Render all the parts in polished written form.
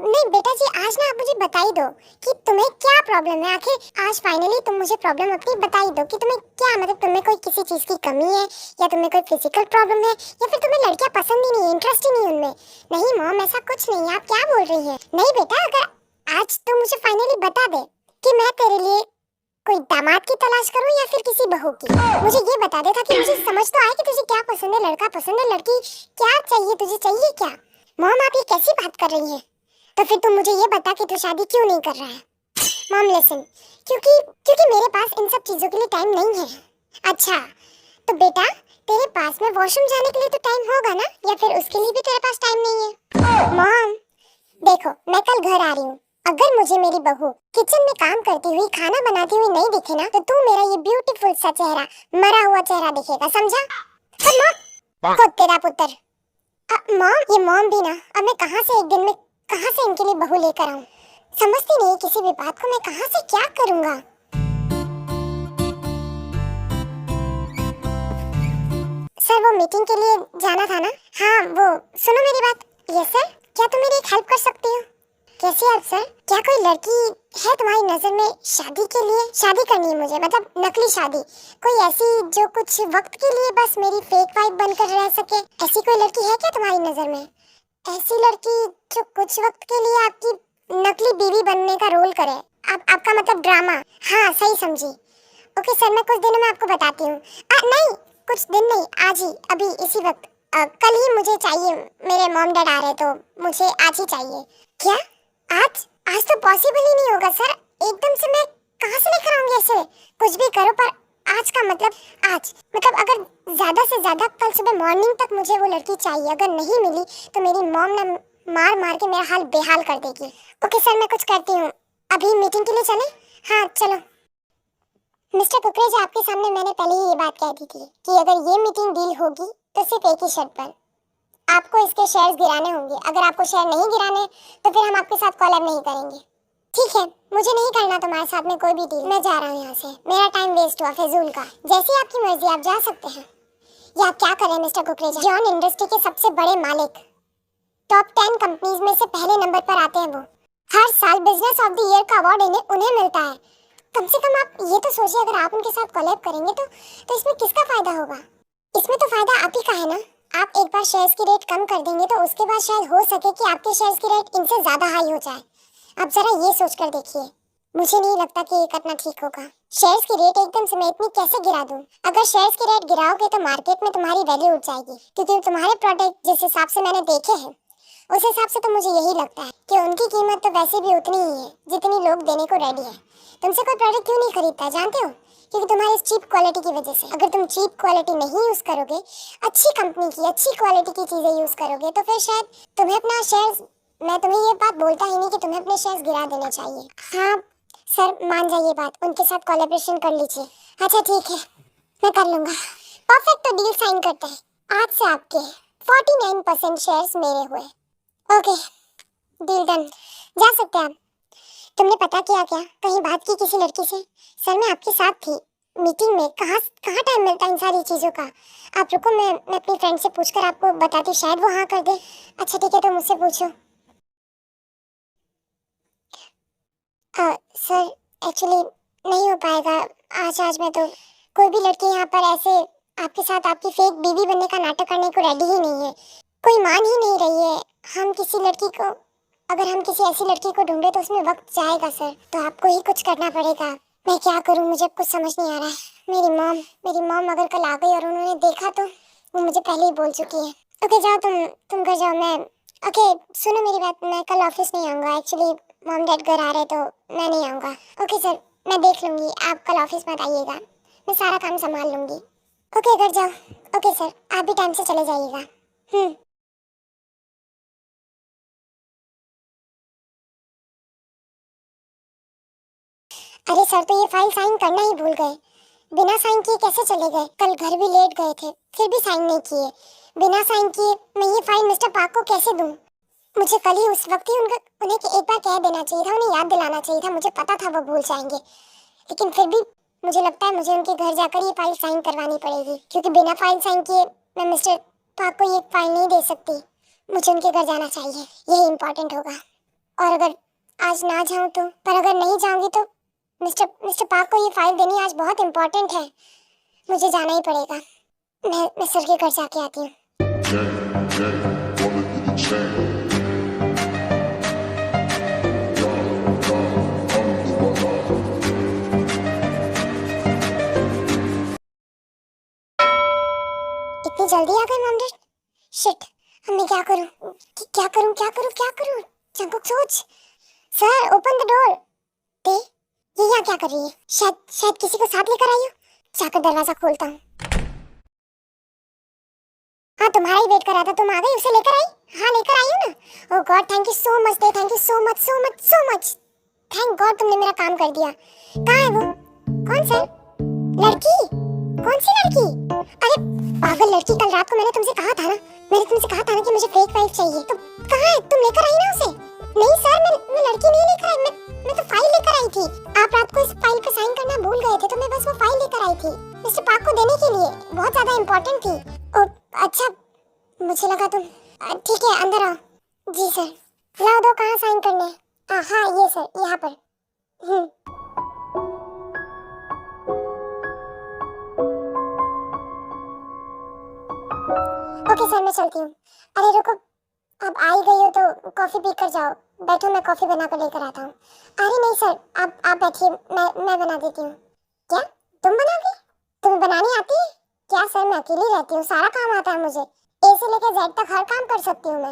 नहीं बेटा जी, आज ना आप मुझे बता ही दो कि तुम्हें क्या प्रॉब्लम है। आखिर आज फाइनली तुम मुझे प्रॉब्लम अपनी बता ही दो कि तुम्हें क्या, मतलब तुम्हें कोई किसी चीज की कमी है, या तुम्हें कोई फिजिकल प्रॉब्लम है, या फिर तुम्हें लड़कियां पसंद ही नहीं है, इंटरेस्ट ही नहीं है उनमें। नहीं मॉम, ऐसा कुछ नहीं है, आप क्या बोल रही हैं? नहीं बेटा, अगर आज तुम मुझे फाइनली बता दे कि मैं तेरे लिए कोई दामाद की तलाश करूं या फिर किसी बहू की, मुझे ये बता दे ताकि मुझे समझ तो आए कि तुझे क्या पसंद है, लड़का पसंद है, लड़की क्या चाहिए, तुझे चाहिए क्या? मॉम आप ये कैसी बात कर रही हैं? तो फिर तुम मुझे ये बता कि तू शादी क्यों नहीं कर रहा है? मॉम लिसन, क्योंकि क्योंकि मेरे पास इन सब चीजों के लिए टाइम नहीं है। अच्छा, तो बेटा तेरे पास में वॉशरूम जाने के लिए तो टाइम होगा ना, या फिर उसके लिए भी तेरे पास टाइम नहीं है? मॉम देखो, मैं कल घर आ रही हूँ, अगर मुझे मेरी बहू किचन में काम करती हुई, खाना बनाती हुई नहीं दिखे ना, तो तू मेरा ये ब्यूटीफुल सा चेहरा, मरा हुआ चेहरा दिखेगा, समझा? और मॉम खुद तेरा पुत्र। मॉम, ये मॉम भी ना, अब मैं कहाँ से एक दिन में कहाँ से इनके लिए बहू लेकर आऊँ? समझती नहीं किसी भी बात को, मैं कहाँ से क्या करूँगा? सर वो मीटिंग के लिए जाना था ना? हाँ वो, सुनो मेरी बात। यस सर, क्या तुम मेरी एक हेल्प कर सकती हो? कैसी हेल्प सर? क्या कोई लड़की है तुम्हारी नजर में शादी के लिए? शादी करनी है मुझे, मतलब नकली शादी, कोई ऐसी जो कुछ वक्त के लिए बस मेरी फेक वाइफ बनकर रह सके। ऐसी कोई लड़की है क्या तुम्हारी नजर में? ऐसी लड़की जो कुछ वक्त के लिए आपकी नकली बीवी बनने का रोल करे। आपका मतलब ड्रामा? हाँ सही समझी। ओके सर, मैं कुछ दिनों में आपको बताती हूँ। नहीं, कुछ दिन नहीं, आज ही, अभी इसी वक्त, कल ही मुझे चाहिए। मेरे मॉम डैड आ रहे तो मुझे आज ही चाहिए। क्या? आज? आज तो पॉसिबल ही नहीं होगा सर, एकदम से मैं कहाँ से लेकर आऊंगी ऐसे? कुछ भी करो पर आज का मतलब आज, मतलब अगर ज्यादा से ज्यादा कल सुबह मॉर्निंग तक मुझे वो लड़की चाहिए। अगर नहीं मिली तो मेरी मॉम ना मार मार के मेरा हाल बेहाल कर देगी। ओके सर, मैं कुछ करती हूँ। अभी मीटिंग के लिए चले? हाँ चलो। मिस्टर कुकरेज, आपके सामने मैंने पहले ही ये बात कह दी थी कि अगर ये मीटिंग डील होगी तो सिर्फ एक ही शर्त पर, आपको इसके शेयर्स गिराने होंगे। अगर आपको शेयर नहीं गिराने तो फिर हम आपके साथ कोलैब नहीं करेंगे। ठीक है, मुझे नहीं करना तुम्हारे साथ में कोई भी डील, मैं जा रहा हूँ यहाँ से, मेरा टाइम वेस्ट हुआ फिजूल का। जैसी आपकी मर्जी, आप जा सकते हैं। ये आप क्या कर रहे हैं मिस्टर कुकरेज? जॉन इंडस्ट्री के सबसे बड़े मालिक, टॉप 10 कंपनीज में से पहले नंबर पर आते हैं वो। हर साल बिजनेस ऑफ द ईयर का अवार्ड उन्हें मिलता है। कम से कम आप ये तो सोचिए, अगर आप उनके साथ कोलैब करेंगे तो इसमें किसका फायदा होगा? इसमें तो फायदा आप ही का है ना। आप एक बार शेयर्स की रेट कम कर देंगे तो उसके बाद शायद हो सके कि आपके शेयर्स की रेट इनसे ज्यादा हाई हो जाए। आप जरा ये सोच कर देखिए। मुझे नहीं लगता कि ये करना ठीक होगा। शेयर्स की रेट एकदम से मैं इतनी कैसे गिरा दूं? अगर शेयर्स की रेट गिराओगे तो मार्केट में तुम्हारी वैल्यू उठ जाएगी, क्योंकि तुम्हारे प्रोडक्ट जिस हिसाब से मैंने देखे हैं उस हिसाब से तो मुझे यही लगता है कि उनकी कीमत तो वैसे भी उतनी ही है जितनी लोग देने को रेडी है। तुमसे कोई प्रोडक्ट क्यों नहीं खरीदता जानते हो? क्योंकि तुम्हारी चीप क्वालिटी की वजह से। अगर तुम चीप क्वालिटी नहीं यूज करोगे, अच्छी कंपनी की अच्छी क्वालिटी की चीजें यूज करोगे, तो फिर शायद तुम्हें अपना शेयर्स, मैं तुम्हें ये बात बोलता ही नहीं कि तुम्हें अपने शेयर्स गिरा देने चाहिए। हाँ सर, मान जाइए बात, उनके साथ कोलैबोरेशन कर लीजिए। अच्छा ठीक है, मैं कर लूंगा। परफेक्ट, तो डील साइन करते हैं। आज से आपके 49% शेयर्स मेरे हुए। ओके, डील डन, जा सकते हैं आप। तुमने पता किया क्या, कहीं बात की किसी लड़की से? सर मैं आपके साथ थी मीटिंग में, कहाँ कहाँ टाइम मिलता है इन सारी चीज़ों का। आप रुको, मैं अपनी फ्रेंड से पूछकर आपको बताती हूँ, शायद वो हाँ कर दे। अच्छा ठीक है, तो मुझसे पूछो। सर एक्चुअली नहीं हो पाएगा आज में तो। कोई भी लड़की यहाँ पर ऐसे आपके साथ आपकी फेक बीवी बनने का नाटक करने को रेडी ही नहीं है। कोई मान ही नहीं रही है। हम किसी लड़की को, अगर हम किसी ऐसी लड़की को ढूंढे तो उसमें वक्त जाएगा सर, तो आपको ही कुछ करना पड़ेगा। मैं क्या करूं, मुझे कुछ समझ नहीं आ रहा है। मेरी मॉम अगर कल आ गई और उन्होंने देखा तो वो मुझे पहले ही बोल चुकी है। ओके जाओ, तुम घर जाओ। मैं ओके सुनो मेरी बात, मैं कल ऑफिस नहीं आऊँगा। एक्चुअली मॉम डैड घर आ रहे तो मैं नहीं आऊँगा। ओके सर, मैं देख लूँगी, आप कल ऑफिस मत आइएगा, मैं सारा काम संभाल लूँगी। ओके घर जाओ। ओके सर, आप भी टाइम से चले जाइएगा। अरे सर, तो ये फाइल साइन करना ही भूल गए। बिना साइन किए कैसे चले गए? कल घर भी लेट गए थे, फिर भी साइन नहीं किए। बिना साइन किए मैं ये फाइल मिस्टर पार्क को कैसे दूं? मुझे कल ही उस वक्त ही उन्हें एक बार कह देना चाहिए था, उन्हें याद दिलाना चाहिए था। मुझे पता था वो भूल जाएंगे, लेकिन फिर भी मुझे लगता है मुझे उनके घर जाकर ये फाइल साइन करवानी पड़ेगी, क्योंकि बिना फाइल साइन किए मैं मिस्टर पार्क को ये फाइल नहीं दे सकती। मुझे उनके घर जाना चाहिए, यही इम्पोर्टेंट होगा। और अगर आज ना जाऊं तो, पर अगर नहीं जाऊंगी तो मिस्टर पार्क को ये फाइल देनी आज बहुत इम्पोर्टेंट है, मुझे जाना ही पड़ेगा। मैं सर के घर जाके आती हूँ। इतनी जल्दी आ गए मॉम डैड? शिट, अब मैं क्या करूं? क्या करूं? जंकुक सोच। Sir open the door. ते ये यहाँ क्या कर रही है? शायद किसी को साथ लेकर आई हो। जाकर दरवाजा खोलता हूँ। हाँ, तुम्हारा ही वेट कर रहा था, तुम आ गई, उसे लेकर आई? हाँ, लेकर आई हो ना। Oh god, thank you so much दे, thank you so much. Thank god तुमने मेरा काम कर दिया। कहाँ है वो? कौन सर? लड़की? कौन सी लड़की? अरे पागल लड़की, कल रात को मैंने तुमसे कहा था ना कि मुझे फेक वाइफ चाहिए, तो कहाँ है? तुम लेकर आई ना उसे? नहीं सर, मैं लड़की नहीं लेकर आई, मैं तो फाइल लेकर आई थी। आप रात को इस फाइल पे साइन करना भूल गए थे, तो मैं बस वो फाइल लेकर आई थी मिस्टर पार्क को देने के लिए, बहुत ज्यादा इम्पोर्टेंट थी। ओ अच्छा, मुझे लगा तुम। ठीक है, अंदर आओ। जी सर। लाओ दो, कहाँ साइन करने? हाँ ये सर, यहाँ पर। ओके सर, मैं चलती हूँ। अरे रुको, अब आ ही गई हो तो कॉफी पी कर जाओ। बैठो, मैं कॉफी बना कर लेकर आता हूँ। अरे नहीं सर, आप बैठिए, मैं बना देती हूँ। क्या तुम बनाओगी? तुम्हें बनानी आती है क्या? सर मैं अकेली रहती हूँ, सारा काम आता है मुझे, ए से लेकर जेड तक हर काम कर सकती हूँ मैं।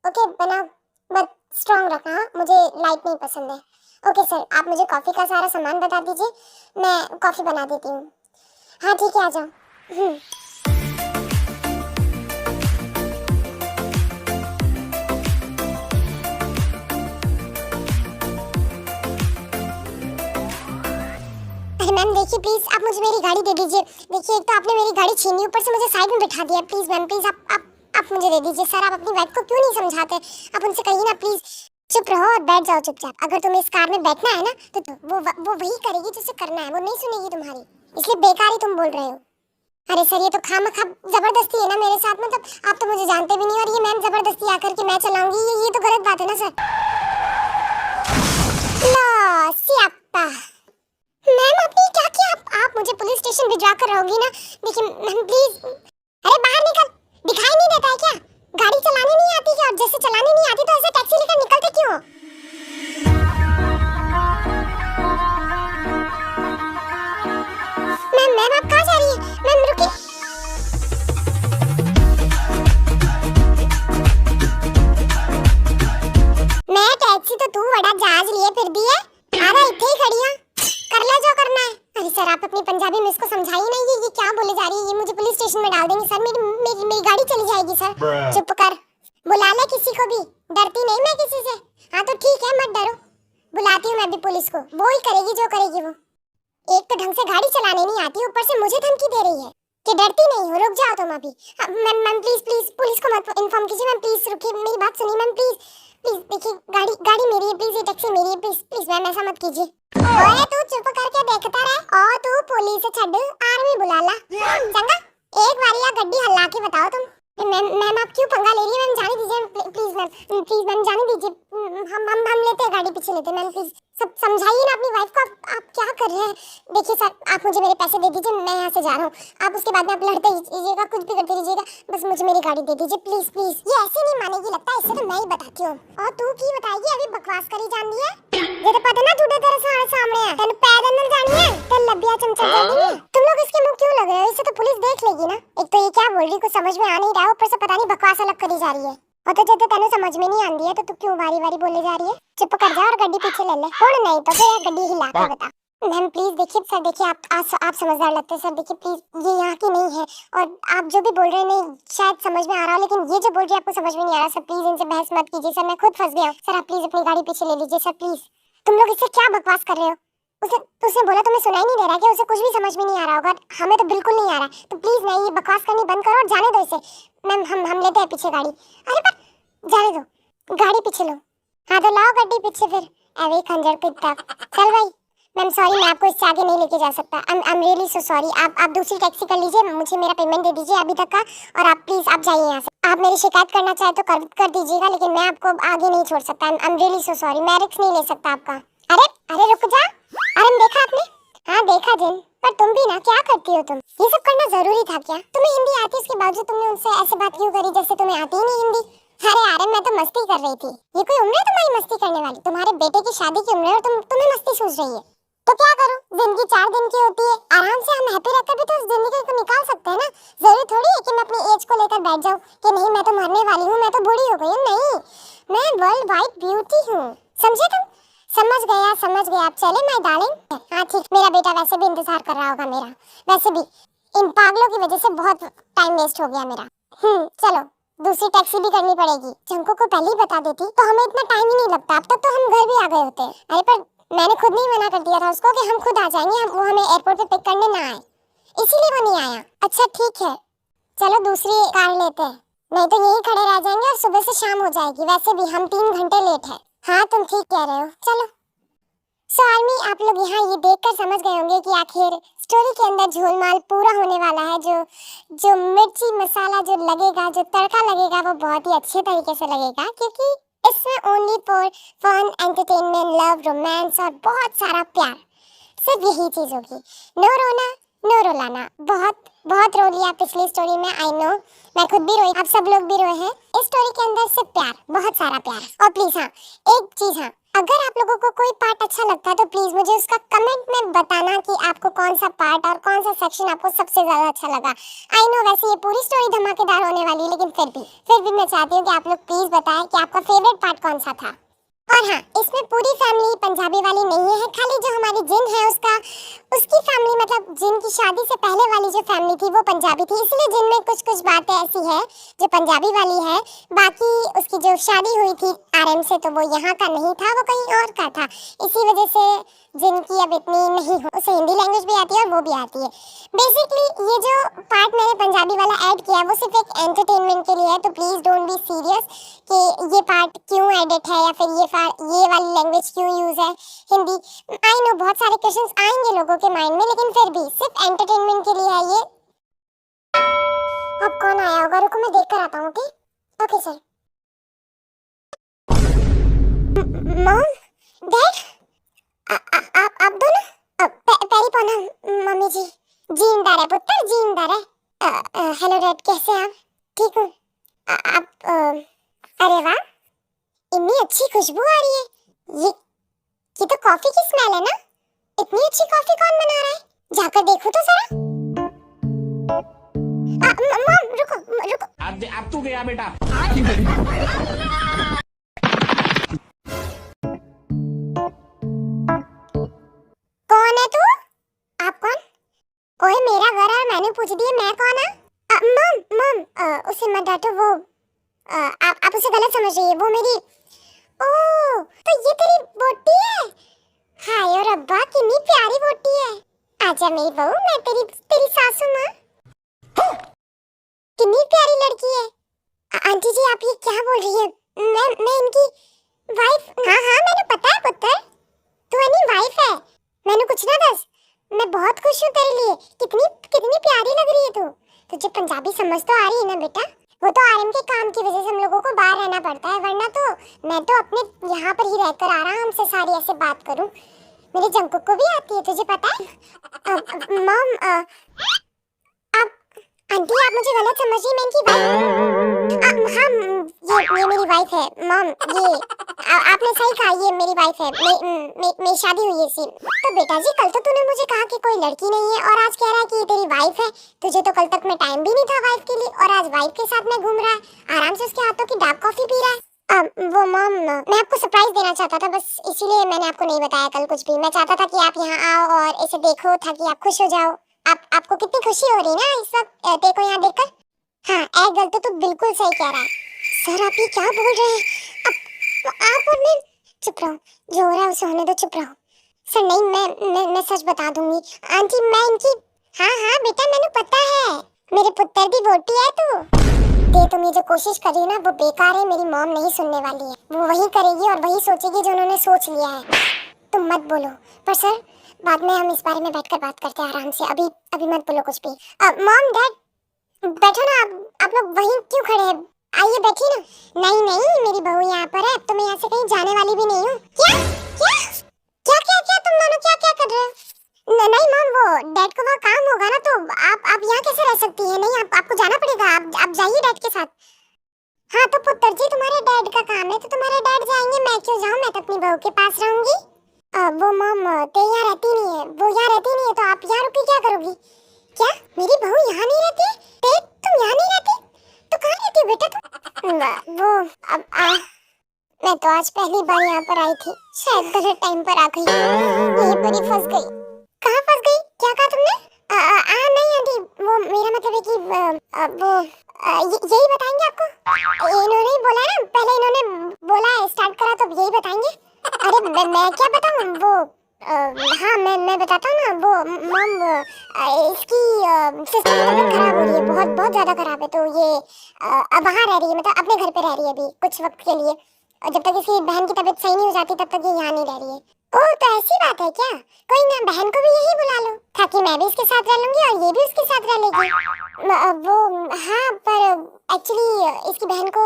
ओके बनाओ, बट स्ट्रांग रखना, मुझे लाइट नहीं पसंद है। ओके सर, आप मुझे कॉफी का सारा सामान बता दीजिए, मैं कॉफी बना देती हूँ। हाँ ठीक है, आ जाओ। मैम देखिए प्लीज, आप मुझे मेरी गाड़ी दे दीजिए। देखिए, एक तो आपने मेरी गाड़ी छीनी, ऊपर से मुझे साइड में बिठा दिया। प्लीज मैम, प्लीज आप मुझे दे दीजिए। सर आप अपनी वाइफ को क्यों नहीं समझाते? आप उनसे कहिए ना प्लीज, चुप रहो और बैठ जाओ चुपचाप। अगर तुम्हें इस कार में बैठना है ना तो वो वही करेगी जिसे करना है, वो नहीं सुनेगी तुम्हारी, इसलिए बेकार ही तुम बोल रहे हो। अरे सर, ये तो खामखा जबरदस्ती है ना मेरे साथ, मतलब आप तो मुझे जानते भी नहीं, और ये मैम जबरदस्ती आकर के मैं चलाऊंगी, ये तो गलत बात है ना सर। लो सियाप्पा, मैम आपने क्या किया? आप मुझे पुलिस स्टेशन भिजवा कर रहोगी ना? देखिए मैम प्लीज। अरे बाहर निकल, दिखाई नहीं देता है क्या? गाड़ी चलाने नहीं आती क्या? और जैसे चलाने नहीं आती तो ऐसे टैक्सी लेकर निकलते क्यों? मैम आप कहाँ जा रही हैं? मैम रुकिए। मैं टैक्सी तो तू बड़ा जहाज लिए फिर भी है, आधा इतने ही खड़ी है, कर ले जो करना है। अरे सर आप अपनी पंजाबी में इसको समझाइए ना, ये क्या बोले जा रही है? ये मुझे पुलिस स्टेशन में डाल देंगे सर, मेरी गाड़ी चली जाएगी सर। चुप कर, बुला ले किसी को भी, डरती नहीं मैं किसी से। हाँ तो ठीक है, मत डरो, बुलाती हूँ मैं भी पुलिस को, वो ही करेगी जो करेगी वो। एक तो ढंग से गाड़ी चलाने नहीं आती, ऊपर से मुझे धमकी दे रही है कि डरती नहीं हो। रुक जाओ तुम अभी। मैम प्लीज पुलिस को मत इन्फॉर्म कीजिए। मैम प्लीज रुकिए, मेरी बात सुनिए मैम, प्लीज देखिए, गाड़ी मेरी है, प्लीज ये टैक्सी मेरी है, प्लीज मैम ऐसा मत कीजिए। ओए तू चुप करके देखता रह, और तू पुलिस छड़ आर्मी बुला ला चंगा। एक बार या गड्डी हल्ला के बताओ तुम। मैम आप क्यों पंगा ले रही है? मैम जाने दीजिए, प्लीज मैम जाने दीजिए। हम लेते हैं गाड़ी, पीछे लेते हैं मैम, प्लीज सब समझाइए ना अपनी वाइफ को, आप क्या कर रहे हैं? देखिए सर, आप मुझे मेरे पैसे दे दीजिए, मैं यहाँ से जा रहा हूँ। आप उसके बाद में आप लड़ते रहिएगा, कुछ भी करते रहिएगा, बस मुझे मेरी गाड़ी दे दीजिए प्लीज। ये ऐसे नहीं मानेगी लगता है, इससे तो मैं ही बताती हूँ। और तू की बताएगी? अभी बकवास करी जान दी है, ये तो पता ना झूठे तेरे सामने है, तेन पैर अंदर जानी है, तेन लबिया चमचा जानी है। तुम लोग इसके मुंह क्यों लग रहे हो? इससे तो पुलिस देख लेगी ना। एक तो ये क्या बोल रही, कुछ समझ में आ नहीं रहा, ऊपर से पता नहीं बकवास अलग करी जा रही है। और तो जब तेनू समझ में नहीं आंदी है तो तू क्यों बारी बोले जा रही है? चुप कर जा और गड्डी पीछे ले ले, और नहीं तो फिर गड्डी हिला के बता। मैम प्लीज देखिए सर, देखिए आप समझदार लगते हैं सर, देखिए प्लीज ये यहाँ की नहीं है, और आप जो भी बोल रहे हैं नहीं शायद समझ में आ रहा हो, लेकिन ये जो बोल रही है आपको समझ में नहीं आ रहा सर। प्लीज इनसे बहस मत कीजिए सर, मैं खुद फंस गया हूँ सर। आप प्लीज अपनी गाड़ी पीछे ले लीजिए सर, प्लीज। तुम लोग इससे क्या बकवास कर रहे हो? उसने बोला तुम्हें सुनाई नहीं दे रहा क्या? उसे कुछ भी समझ में नहीं आ रहा होगा, हमें तो बिल्कुल नहीं आ रहा। तो प्लीज नहीं, ये बकवास करनी बंद करो और जाने दो इसे। मैम हम लेते हैं पीछे गाड़ी। अरे पर जाने दो, गाड़ी पीछे लो। हाँ तो लाओ गड्डी पीछे फिर, अरे खंजर पिता। चल भाई, मैम सॉरी, मैं आपको इससे आगे नहीं लेके जा सकता। I am really so sorry. आप दूसरी टैक्सी कर लीजिए, मुझे मेरा पेमेंट दे दीजिए अभी तक का, और आप प्लीज आप जाइए यहाँ से। आप मेरी शिकायत करना चाहे तो कर दीजिएगा, लेकिन मैं आपको आगे नहीं छोड़ सकता। I am really so sorry, मैं रिस्क नहीं ले सकता आपका। अरे अरे रुक जा। अरे देखा आपने? हाँ देखा जिन, पर तुम भी ना, क्या करती हो तुम? ये सब करना जरूरी था क्या? तुम्हें हिंदी आती, इसके बावजूद तुमने उनसे ऐसे बात क्यों करी जैसे तुम्हें आती ही नहीं हिंदी? अरे यार मैं तो मस्ती कर रही थी। ये कोई उम्र है तुम्हारी मस्ती करने वाली? तुम्हारे बेटे की शादी की उम्र है और तुम्हें मस्ती सूझ रही है। तो क्या करूं? जिंदगी 4 दिन की होती है, आराम से हम हैप्पी रहकर भी तो उस जिंदगी को निकाल सकते हैं ना। जरूरी थोड़ी है कि मैं अपनी एज को लेकर बैठ जाऊं कि नहीं मैं तो मरने वाली हूं, मैं तो बूढ़ी हो गई हूं। नहीं, मैं वर्ल्ड वाइड ब्यूटी हूं, समझे तुम? समझ गया। आप चले माय डार्लिंग। हाँ ठीक, मेरा बेटा वैसे भी इंतजार कर रहा होगा मेरा। वैसे भी इन पागलों की वजह से बहुत टाइम वेस्ट हो गया मेरा। चलो दूसरी टैक्सी भी करनी पड़ेगी। जंको को पहले ही बता देती तो हमें इतना टाइम ही नहीं लगता, अब तक तो हम घर भी आ गए होते। अरे पर मैंने खुद नहीं मना कर दिया था उसको कि हम खुद आ जाएंगे, वो हमें एयरपोर्ट पे पिक करने ना आए, इसीलिए वो नहीं आया। अच्छा ठीक है, चलो दूसरी कार लेते हैं, नहीं तो यहीं खड़े रह जाएंगे और सुबह से शाम हो जाएगी। वैसे भी हम 3 घंटे लेट है। हाँ तुम ठीक कह रहे हो, चलो। सो आर्मी, आप लोग यहाँ ये देखकर समझ गए होंगे कि आखिर स्टोरी के अंदर झोलमाल पूरा होने वाला है। जो मिर्ची मसाला जो लगेगा, जो तड़का लगेगा, वो बहुत ही अच्छे तरीके से लगेगा, क्योंकि इसमें only for fun, entertainment, love, romance और बहुत सारा प्यार, सिर्फ यही चीज होगी। नो रोना नो रुलाना। बहुत रो लिया पिछली स्टोरी में, आई नो, मैं खुद भी रोई, आप सब लोग भी रोए हैं। इस स्टोरी के अंदर सिर्फ प्यार, बहुत सारा प्यार। और प्लीज हाँ, एक चीज, हाँ, अगर आप लोगों को कोई पार्ट अच्छा लगता है तो प्लीज मुझे उसका कमेंट में बताना कि आपको कौन सा पार्ट और कौन सा सेक्शन आपको सबसे ज्यादा अच्छा लगा। आई नो वैसे ये पूरी स्टोरी धमाकेदार होने वाली है, लेकिन फिर भी मैं चाहती हूँ कि आप लोग प्लीज बताएं कि आपका फेवरेट पार्ट कौन सा था। और हाँ, इसमें पूरी फैमिली पंजाबी वाली नहीं है, खाली जो हमारी जिन है उसकी फैमिली, मतलब जिन की शादी से पहले वाली जो फैमिली थी वो पंजाबी थी, इसलिए जिन में कुछ बातें ऐसी है जो पंजाबी वाली है। बाकी उसकी जो शादी हुई थी आरएम से तो वो यहाँ का नहीं था, वो कहीं और का था, इसी वजह से जिनकी अब इतनी नहीं हो, उसे हिंदी लैंग्वेज भी आती है और वो भी आती है। बेसिकली ये जो पार्ट मैंने पंजाबी वाला ऐड किया है वो सिर्फ एक एंटरटेनमेंट के लिए है, तो प्लीज डोंट बी सीरियस कि ये पार्ट क्यों एडिट है या फिर ये वाली लैंग्वेज क्यों यूज है हिंदी। आई नो बहुत सारे क्वेश्चंस आएंगे लोगों के माइंड में, लेकिन फिर भी सिर्फ एंटरटेनमेंट के लिए है ये। अब कौन आया होगा, रुको मैं देख कर आता हूँ। Okay sir. मॉम, डैड, आप दोनों पैरी पौना मम्मी जी। जिंदा रहे पुत्र, जिंदा रहे। हेलो डैड, कैसे हैं आप? ठीक हूँ। आप अरे वाह, इतनी अच्छी खुशबू आ रही है। ये तो कॉफी की स्मेल है ना? इतनी अच्छी कॉफी कौन बना रहा है? जाकर देखो तो जरा। मॉम रुको। अब तू गया बेटा। कौन है तू? आप कौन? ओए मेरा घर है, मैंने पूछ दिया मैं कौन है? मॉम उसे मत डांटो, वो आप उसे गलत समझ रही है, वो मेरी। ओह तो ये तेरी बोटी है? हाय और अब्बा कितनी प्यारी बोटी है। आजा मेरी बहू, मैं तेरी सासू माँ। कितनी प्यारी लड़की है। आंटी जी आप ये क्या बोल रही है? मैं इनकी वाइफ। हाँ मैंने पता है पुत्र, तू इनकी वाइफ है। मैंने कुछ ना दस, मैं बहुत खुश हूँ तेरे लिए। कितनी प्यारी लग रही है तू। तुझे पंजाबी समझ तो आ रही है ना बेटा? वो तो आरएम के काम की वजह से हम लोगों को बाहर रहना पड़ता है, वरना तो मैं तो अपने यहाँ पर ही रहकर आराम से सारी ऐसे बात करूं। मेरे जंकुक को भी आती है, तुझे पता है? मॉम आप आंटी आप मुझे गलत समझ रही, मैं इनकी वाइफ। हाँ ये मेरी वाइफ है मॉम। ये आपने सही कहा, ये मेरी वाइफ है। मेरी शादी हुई है इससे। तो बेटा जी कल तो तूने मुझे कहा कि कोई लड़की नहीं है और आज कह रहा है कि ये तेरी वाइफ है। तुझे तो कल तक में टाइम भी नहीं था वाइफ के लिए, और आज वाइफ के साथ में घूम रहा है, आराम से उसके हाथों की डार्क कॉफी पी रहा है। वो मॉम मैं आपको सरप्राइज देना चाहता था, बस इसीलिए मैंने आपको नहीं बताया कल कुछ भी। मैं चाहता था कि आप यहाँ आओ और इसे देखो ताकि आप खुश हो जाओ। आपको कितनी खुशी हो रही है ना इस वक्त देखो यहाँ देखकर। हाँ एक गल तो तू बिल्कुल सही कह रहा है। सर आप ये क्या बोल रहे हैं? आप और मैं चुप रहो, जो हो रहा है उसे होने दो, चुप रहो। सर नहीं, मैं सच बता दूंगी आंटी, मैं इनकी। हाँ बेटा मैंने पता है, मेरे पुत्र की वोटी है तू। दे तुम ये जो कोशिश कर रही हो ना वो बेकार है, मेरी मॉम नहीं सुनने वाली है। वो वही करेगी और वही सोचेगी जो उन्होंने सोच लिया है। तुम मत बोलो। पर सर बाद में हम इस बारे में बैठकर बात करते हैं आराम से। अभी अभी मत बोलो कुछ भी। मॉम डैड बैठो ना, आप लोग वहीं क्यों खड़े हैं? आइए बैठिए ना। नहीं नहीं, मेरी बहू यहाँ पर है, अब तो मैं यहाँ से कहीं जाने वाली भी नहीं हूँ। क्या क्या क्या क्या क्या तुम दोनों क्या क्या कर रहे हो? नहीं मॉम, वो डैड को वहाँ काम होगा ना, तो आप यहाँ कैसे रह सकती है? नहीं, आपको जाना पड़ेगा, आप जाइए डैड के साथ। हाँ तो पुत्र जी, तुम्हारे डैड का काम है तो तुम्हारे डैड जाएंगे, मैं क्यों जाऊँ? मैं तो अपनी बहू के पास रहूंगी। वो मॉम ते यहाँ रहती नहीं है, वो यहाँ रहती नहीं है, तो आप यहाँ रुकी क्या करोगी? क्या मेरी बहू यहाँ नहीं रहती? ते तुम यहाँ नहीं रहती तो कहाँ रहती हो बेटा तुम? वो अब मैं तो आज पहली बार यहाँ पर आई थी, शायद गलत टाइम पर आ गई, यहीं पर ही फंस गई। कहाँ फंस गई? क्या कहा तुमने? नहीं आंटी, वो मेरा मतलब है कि वो यही बताएंगे आपको। इन्होंने ही बोला ना, पहले इन्होंने बोला है स्टार्ट करा तो यही बताएंगे। अरे मैं क्या बताऊँ? वो हाँ मैं बताता हूँ ना। वो मॉम इसकी सिस्टम की तबीयत खराब हो रही है, बहुत बहुत ज्यादा खराब है, तो ये अब वहाँ रह रही है, मतलब अपने घर पे रह रही है अभी कुछ वक्त के लिए। और जब तक इसकी बहन की तबीयत सही नहीं हो जाती तब तक ये यहाँ नहीं रह रही है। ओह तो ऐसी बात है क्या? कोई ना, बहन को भी यही बुला लो ताकि मैं भी इसके साथ रह लूंगी और ये भी उसके साथ रह लेगी। वो हाँ, पर एक्चुअली इसकी बहन को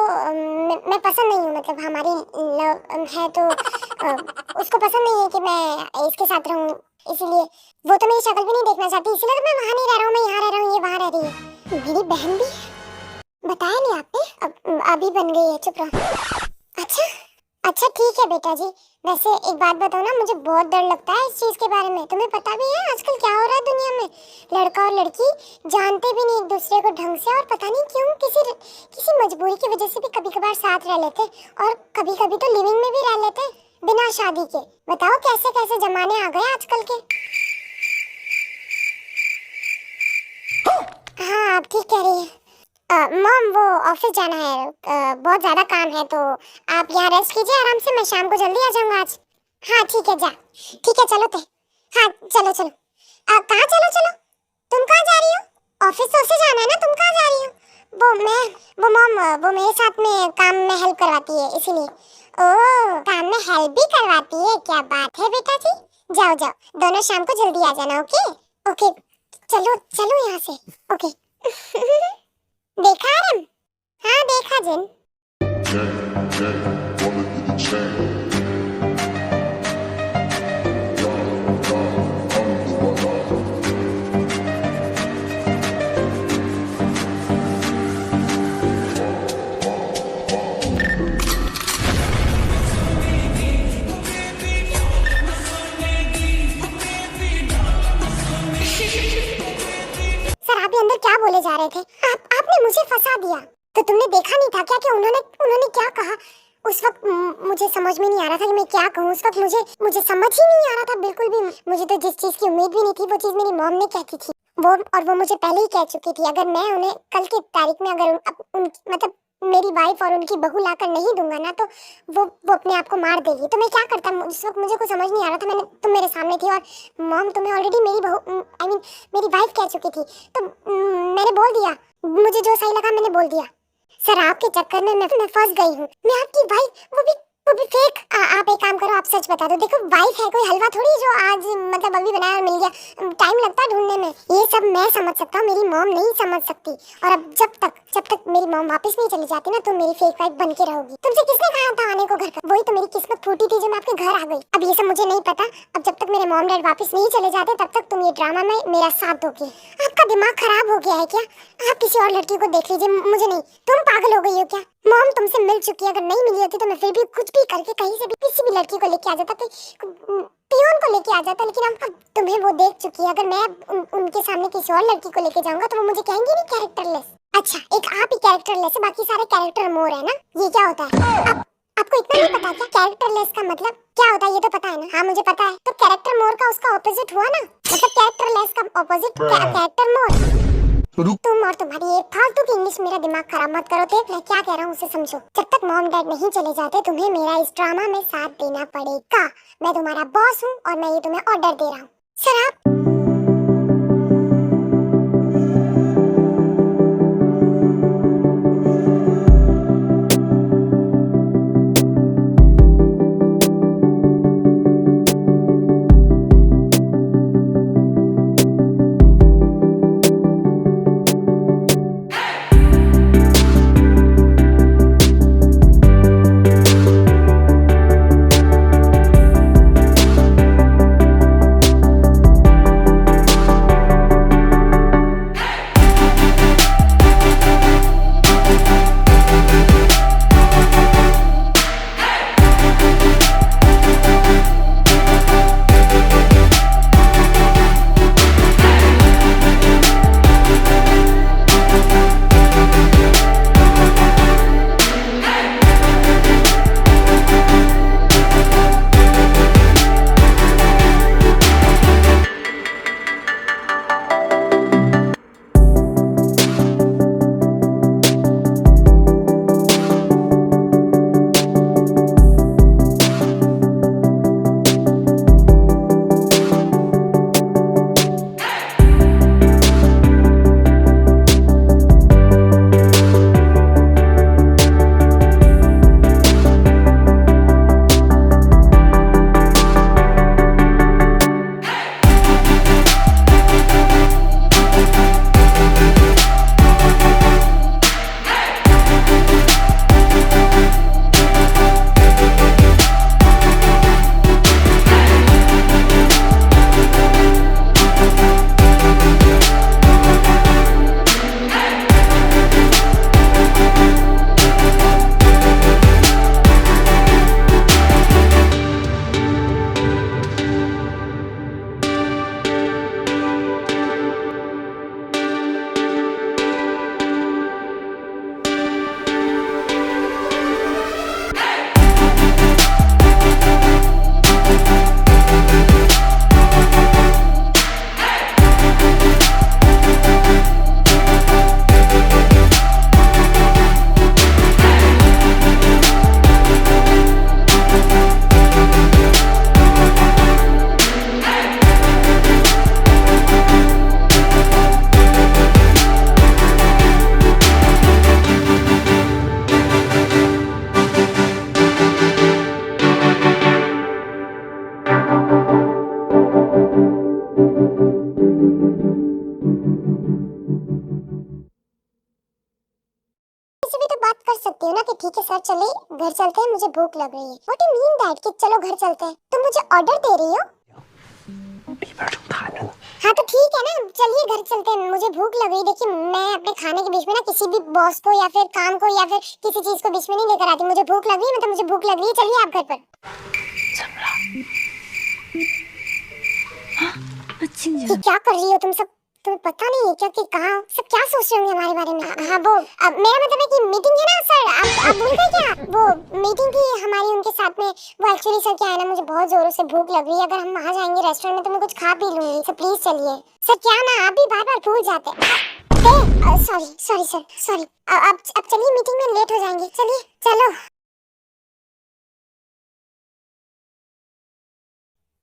मैं पसंद नहीं हूँ, मतलब हमारी लव है तो उसको पसंद नहीं है कि मैं इसके साथ रहूँ, इसीलिए वो तो मेरी शक्ल भी नहीं देखना चाहती, इसीलिए तो मैं वहाँ नहीं रह रहा हूँ, मैं यहाँ रह रहा हूँ, ये वहाँ रह रही है। मेरी बहन भी बताया नहीं आपने? अभी बन गई है, चुप रहो। अच्छा अच्छा ठीक है बेटा जी। वैसे एक बात बताओ ना, मुझे बहुत डर लगता है इस चीज के बारे में। तुम्हें पता भी है आजकल क्या हो रहा है दुनिया में? लड़का और लड़की जानते भी नहीं एक दूसरे को ढंग से, और पता नहीं क्यों किसी मजबूरी की वजह से भी कभी कभार साथ रह लेते, और कभी कभी तो लिविंग में भी रह लेते बिना शादी के। बताओ कैसे कैसे जमाने आ गए आजकल के। हाँ आप ठीक कह रही है। मॉम वो ऑफिस जाना है, बहुत ज्यादा काम है, तो आप यहाँ रेस्ट कीजिए आराम से, मैं शाम को जल्दी आ जाऊंगा आज। हाँ ठीक है, जा ठीक है, चलो थे। हाँ चलो चलो। कहाँ चलो चलो? तुम कहाँ जा रही हो? ऑफिस से जाना है ना, तुम कहाँ जा रही हो? वो मॉम वो मेरे साथ में काम में हेल्प करवाती है, इसीलिए। ओह काम में हेल्प भी करवाती है, क्या बात है बेटा जी। जाओ जाओ, दोनों शाम को जल्दी आ जाना। ओके ओके, चलो चलो यहाँ से। ओके देखा आरम? हाँ देखा जिन। सर आप अंदर क्या बोले जा रहे थे? आपने मुझे फंसा दिया। तो तुमने देखा नहीं था क्या कि उन्होंने क्या कहा? उस वक्त मुझे समझ में नहीं आ रहा था कि मैं क्या कहूँ। उस वक्त मुझे समझ ही नहीं आ रहा था बिल्कुल भी। मुझे तो जिस चीज की उम्मीद भी नहीं थी वो चीज मेरी मॉम ने कहती थी, वो मुझे पहले ही कह चुकी थी। अगर मैं उन्हें कल की तारीख में अगर मतलब मेरी वाइफ और उनकी बहू लाकर नहीं दूंगा ना, तो वो अपने आप को मार देगी। तो मैं क्या करता? उस वक्त मुझे कुछ समझ नहीं आ रहा था। तुम मेरे सामने थी और मॉम तुम्हें ऑलरेडी मेरी बहू आई मीन मेरी वाइफ कह चुकी थी, तो मैंने बोल दिया, मुझे जो सही लगा मैंने बोल दिया। सर आपके चक्कर में मैं फंस गई हूँ। मैं आपकी वाइफ, वो भी फेक। आप एक काम करो, आप सच बता दो। देखो वाइफ है कोई हलवा थोड़ी जो आज मतलब अभी बनाया और मिल गया, टाइम लगता है ढूंढने में। ये सब मैं समझ सकता हूँ, मेरी मॉम नहीं समझ सकती। और अब जब तक मेरी मॉम वापस नहीं चली जाती ना, तो मेरी फेक वाइफ बन के रहोगी। तुमसे किसने कहा था आने को घर पर? वही तो मेरी किस्मत फूटी थी जो मैं आपके घर आ गई। अब ये सब मुझे नहीं पता। अब जब तक मेरे मॉम डैड वापस नहीं चले जाते तब तक तुम ये ड्रामा में मेरा साथ दोगे। आपका दिमाग खराब हो गया है क्या? आप किसी और लड़की को देख लीजिए, मुझे नहीं। तुम पागल हो गई हो क्या? मॉम तुमसे मिल चुकी है, अगर नहीं मिली होती तो मैं फिर भी कुछ भी करके कहीं से भी किसी भी लड़की को लेके आ जाता, पियोन को लेके आ जाता। लेकिन अब तुम्हें वो देख चुकी है। अगर मैं उनके सामने किसी और लड़की को लेके जाऊंगा तो वो मुझे कहेंगी नहीं कैरेक्टरलेस। अच्छा एक आप ही कैरेक्टरलेस है, बाकी सारे कैरेक्टर मोर है ना? ये क्या होता है? आपको इतना नहीं पता क्या कैरेक्टरलेस का मतलब क्या होता है? ये तो पता है ना? हाँ मुझे पता है। तो कैरेक्टर मोर का उसका ऑपोजिट हुआ ना, मतलब कैरेक्टरलेस का ऑपोजिट कैरेक्टर मोर। तुम और तुम्हारी ये फालतू की इंग्लिश मेरा दिमाग खराब मत करो। देख मैं क्या कह रहा हूँ उसे समझो। जब तक मॉम डैड नहीं चले जाते तुम्हें मेरा इस ड्रामा में साथ देना पड़ेगा। मैं तुम्हारा बॉस हूँ और मैं ये तुम्हें ऑर्डर दे रहा हूँ। सर आप घर चलते हैं, मुझे भूख लग रही है। व्हाट यू मीन दैट कि चलो घर चलते हैं? तुम मुझे ऑर्डर दे रही हो? हाँ तो ठीक है ना, चलिए घर चलते हैं, मुझे भूख लग रही। देखिए मैं अपने खाने के बीच में ना किसी भी बॉस को या फिर काम को या फिर किसी चीज को बीच में नहीं लेकर आती। मुझे भूख लग रही है, मतलब मुझे भूख लग रही है, चलिए आप घर पर। ये क्या कर रही हो तुम सब? तुम्हें पता नहीं है क्या कि कहाँ सब क्या सोच रहे होंगे हमारे बारे में? हाँ वो मेरा मतलब है कि मीटिंग है ना सर, आप भूल गए क्या? वो मीटिंग थी हमारी उनके साथ में। वो एक्चुअली सर क्या है ना, मुझे बहुत जोरों से भूख लग रही है। अगर हम वहाँ जाएंगे रेस्टोरेंट में तो मैं कुछ खा पी लूंगी। सर प्लीज चलिए। सर क्या ना, आप भी बार बार भूल जाते हैं। Sorry sorry sir, sorry. अब चलिए, मीटिंग में लेट हो जाएंगे, चलिए चलो।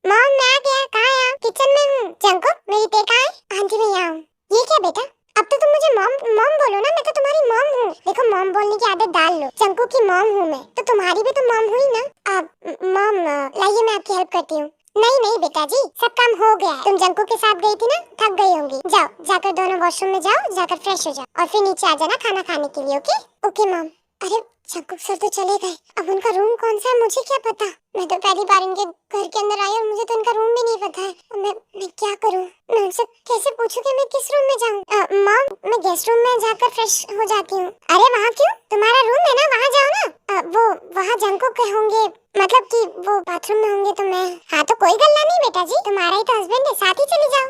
मॉम मैं आ गया। कहाँ है आप? किचन में हूँ। जंको मेरी टे कहाँ है? हाँ जी मैं यहाँ हूँ। ये क्या बेटा, अब तो तुम मुझे मॉम मॉम बोलो ना, मैं तो तुम्हारी मॉम हूँ। देखो मॉम बोलने की आदत डाल लो। जंको की मॉम हूँ मैं, तो तुम्हारी भी तो मॉम हुई ना। मॉम लाइए मैं आपकी हेल्प करती हूँ। नहीं नहीं बेटा जी, सब काम हो गया है। तुम जंको के साथ गई थी ना, थक गई होंगी। जाओ जाकर दोनों वॉशरूम में जाओ, जाकर फ्रेश हो जाओ और फिर नीचे आ जाना खाना खाने के लिए। Okay okay mom. अरे जंकुक सर तो चले गए, अब उनका रूम कौन सा है मुझे क्या पता। मैं तो पहली बार इनके घर के अंदर आई और मुझे तो इनका रूम भी नहीं पता है। मैं क्या करूं? मैं उनसे कैसे पूछूं कि मैं किस रूम में जाऊं? मॉम मैं गेस्ट रूम में जाकर फ्रेश हो जाती हूँ। अरे वहाँ क्यों? तुम्हारा रूम है ना, वहाँ जाओ ना। वो वहाँ जंकुक के होंगे, मतलब कि वो बाथरूम में होंगे। तो मैं हाँ तो कोई गल्ला नहीं बेटा जी, तुम्हारा ही तो हस्बैंड है, साथ ही चले जाओ।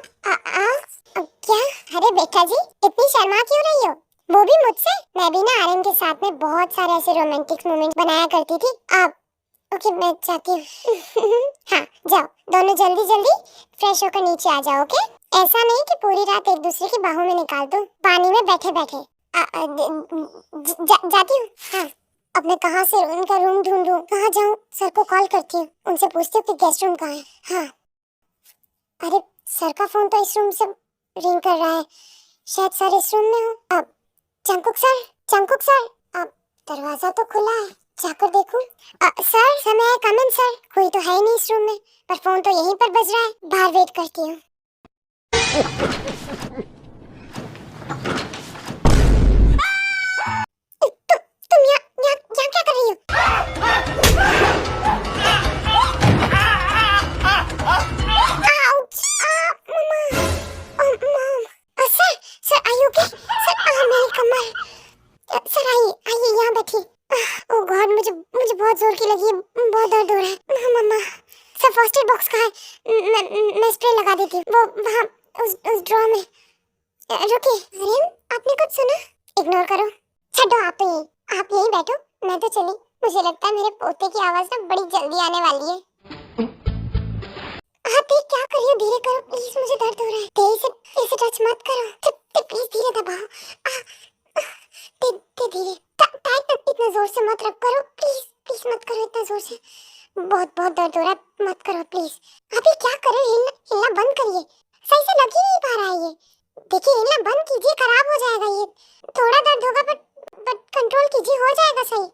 क्या? अरे बेटा जी इतनी शर्मा क्यों रही हो? वो भी मुझसे? मैं भी ना आर्यन के साथ में बहुत सारे ऐसे रोमांटिक मोमेंट बनाया करती थी। आप ओके मैं जाती हूँ। हाँ जाओ दोनों जल्दी जल्दी फ्रेश होकर नीचे आ जाओ। ओके ऐसा नहीं कि पूरी रात एक दूसरे की बाहों में निकाल दो पानी में बैठे बैठे। जाती हूँ। हाँ अब मैं कहाँ से उनका रूम ढूंढूं, कहाँ जाऊँ? सर को कॉल करती हूँ, उनसे पूछती हूँ कि गेस्ट रूम कहाँ है। हाँ अरे सर का फोन तो इस रूम से रिंग कर रहा है, शायद सर इस रूम में हो। अब चंकुक सर, चंकुक सर, अब दरवाजा तो खुला है, जाकर देखूं। सर समय है, कम इन सर। कोई तो है ही नहीं इस रूम में, पर फोन तो यहीं पर बज रहा है। बाहर वेट करती हूँ। तुम यहाँ क्या कर रही हो? Sir sir are you okay? Sir मेरी कमर। सर आइए आइए यहाँ बैठिए। ओह गॉड मुझे बहुत जोर की लगी है, बहुत दर्द हो रहा है। मम्मा सर फर्स्ट एड बॉक्स कहाँ है? मैं स्प्रे लगा देती हूँ, वो वहाँ उस ड्रॉर में। रुकिए आर्यन आपने कुछ सुना? इग्नोर करो, छोड़ो आप यहीं बैठो, मैं तो चली। मुझे लगता है मेरे पोते की आवाज ना बड़ी जल्दी आने वाली है। आप ये क्या कर रही हो? धीरे करो प्लीज, मुझे दर्द हो रहा है। तेज से टच मत करो, प्लीज धीरे दबाओ। धीरे टाइट इतना जोर से मत रख करो, प्लीज प्लीज मत करो इतना जोर से, बहुत बहुत दर्द हो रहा है, मत करो प्लीज। आप ये क्या कर रहे हो? हिलना बंद करिए, सही से लग ही नहीं पा रहा है ये। देखिए हिलना बंद कीजिए, खराब हो जाएगा ये। थोड़ा दर्द होगा बट कंट्रोल कीजिए, हो जाएगा सही।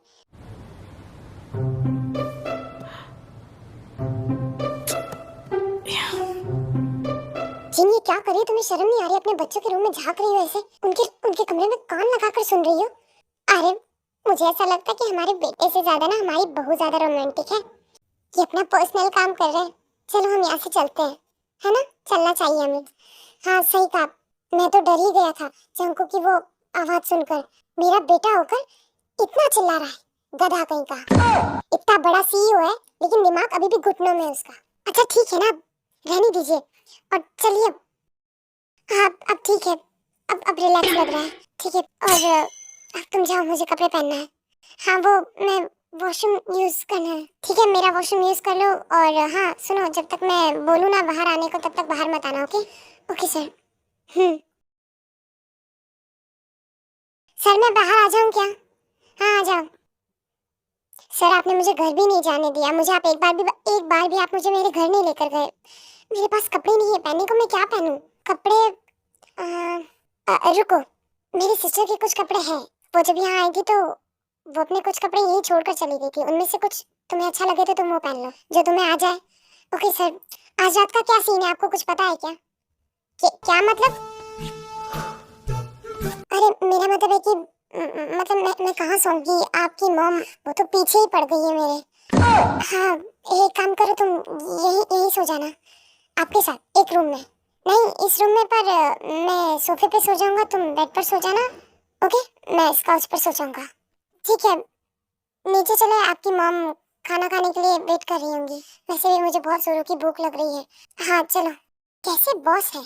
जिन ये क्या कर रही हो? तुम्हें शर्म नहीं आ रही? अपने बच्चों के रूम में झांक रही हो ऐसे, उनके कमरे में कान लगाकर सुन रही हो। अरे मुझे ऐसा लगता है कि हमारे बेटे से ज्यादा ना हमारी बहू ज्यादा रोमांटिक है। ये अपना पर्सनल काम कर रहे हैं। चलो हम यहाँ से चलते हैं, है ना? चलना चाहिए हमें। हाँ सही कहा, मैं तो डर ही गया था जंको की वो आवाज सुनकर। मेरा बेटा होकर इतना चिल्ला रहा है, गधा कहीं का। इतना बड़ा सीईओ है लेकिन दिमाग अभी भी घुटनों में है उसका। अच्छा ठीक है ना, रहने दीजिए और चलिए। अब ठीक है, अब रिलैक्स लग रहा है। ठीक है और अब तुम जाओ, मुझे कपड़े पहनना है। हाँ वो मैं वॉशरूम यूज करना है। ठीक है मेरा वॉशरूम यूज कर लो। और हाँ सुनो, जब तक मैं बोलूँ ना बाहर आने को तब तक बाहर मत आना। Okay okay sir. सर मैं बाहर आ जाऊँ क्या? हाँ आ जाओ। सर आपने मुझे घर भी नहीं जाने दिया, मुझे आप एक बार भी आप मुझे मेरे घर नहीं लेकर गए। मेरे पास कपड़े नहीं है पहनने को, मैं क्या पहनूं? कपड़े रुको, मेरी सिस्टर के कुछ कपड़े हैं। वो जब यहाँ आई थी तो वो अपने कुछ कपड़े यहीं छोड़कर चली गई थी। उनमें से कुछ तुम्हें अच्छा लगे तो तुम वो पहन लो, जो तुम्हें आ जाए। Okay sir. आज रात का क्या सीन है, आपको कुछ पता है क्या? क्या मतलब? अरे मेरा मतलब है कि मतलब मैं कहाँ सोऊंगी? आपकी मॉम वो तो पीछे ही पड़ गई है मेरे। हाँ, एक काम करो, तुम यही यही सो जाना आपके साथ एक रूम में। नहीं, इस रूम में, पर मैं सोफे पे सो जाऊंगा, तुम बेड पर सो जाना। ओके, मैं इस काउच पर सो जाऊंगा। ठीक है, नीचे चले, आपकी मॉम खाना खाने के लिए वेट कर रही होंगी। वैसे भी मुझे बहुत जोरों की भूख लग रही है। हाँ चलो। कैसे बॉस है,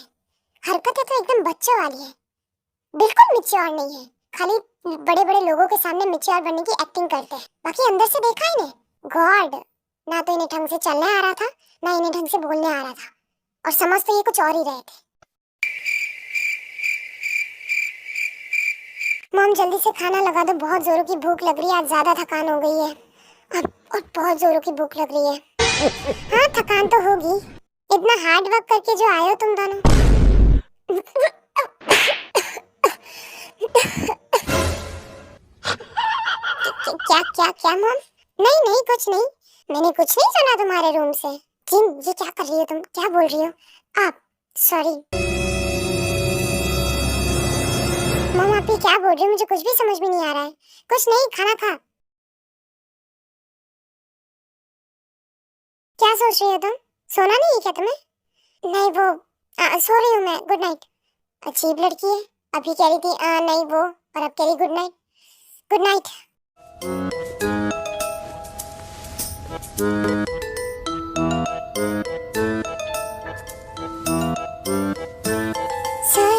हरकतें तो एकदम बच्चों वाली है, बिल्कुल मैच्योर नहीं है। खाली बड़े बड़े लोगों के सामने मैच्योर बनने की एक्टिंग करते हैं, बाकी अंदर से देखा ही नहीं। गॉड, ना तो इन्हें ढंग से चलने आ रहा था, ना इन्हें ढंग से बोलने आ रहा था, और समझ तो ये कुछ और ही रहे थे। मॉम जल्दी से खाना लगा दो, बहुत जोरों की भूख लग रही है, आज ज्यादा थकान हो गई है। और बहुत जोरों की भूख लग रही है। हाँ, थकान तो होगी, इतना हार्ड वर्क करके जो आए हो तुम दोनों। क्या क्या क्या मॉम? नहीं नहीं, कुछ नहीं, मैंने कुछ नहीं सुना तुम्हारे रूम से। किम, ये क्या कर रही हो तुम, क्या बोल रही हो आप? सॉरी मॉम, आप ये क्या बोल रही हो? मुझे कुछ भी समझ में नहीं आ रहा है। कुछ नहीं, खाना खा। क्या सोच रही हो तुम? सोना नहीं है क्या तुम्हें? नहीं वो सो रही हूँ मैं, गुड नाइट। अजीब लड़की है, अभी कह रही थी नहीं वो, और अब कह रही good night. Good night. Sir,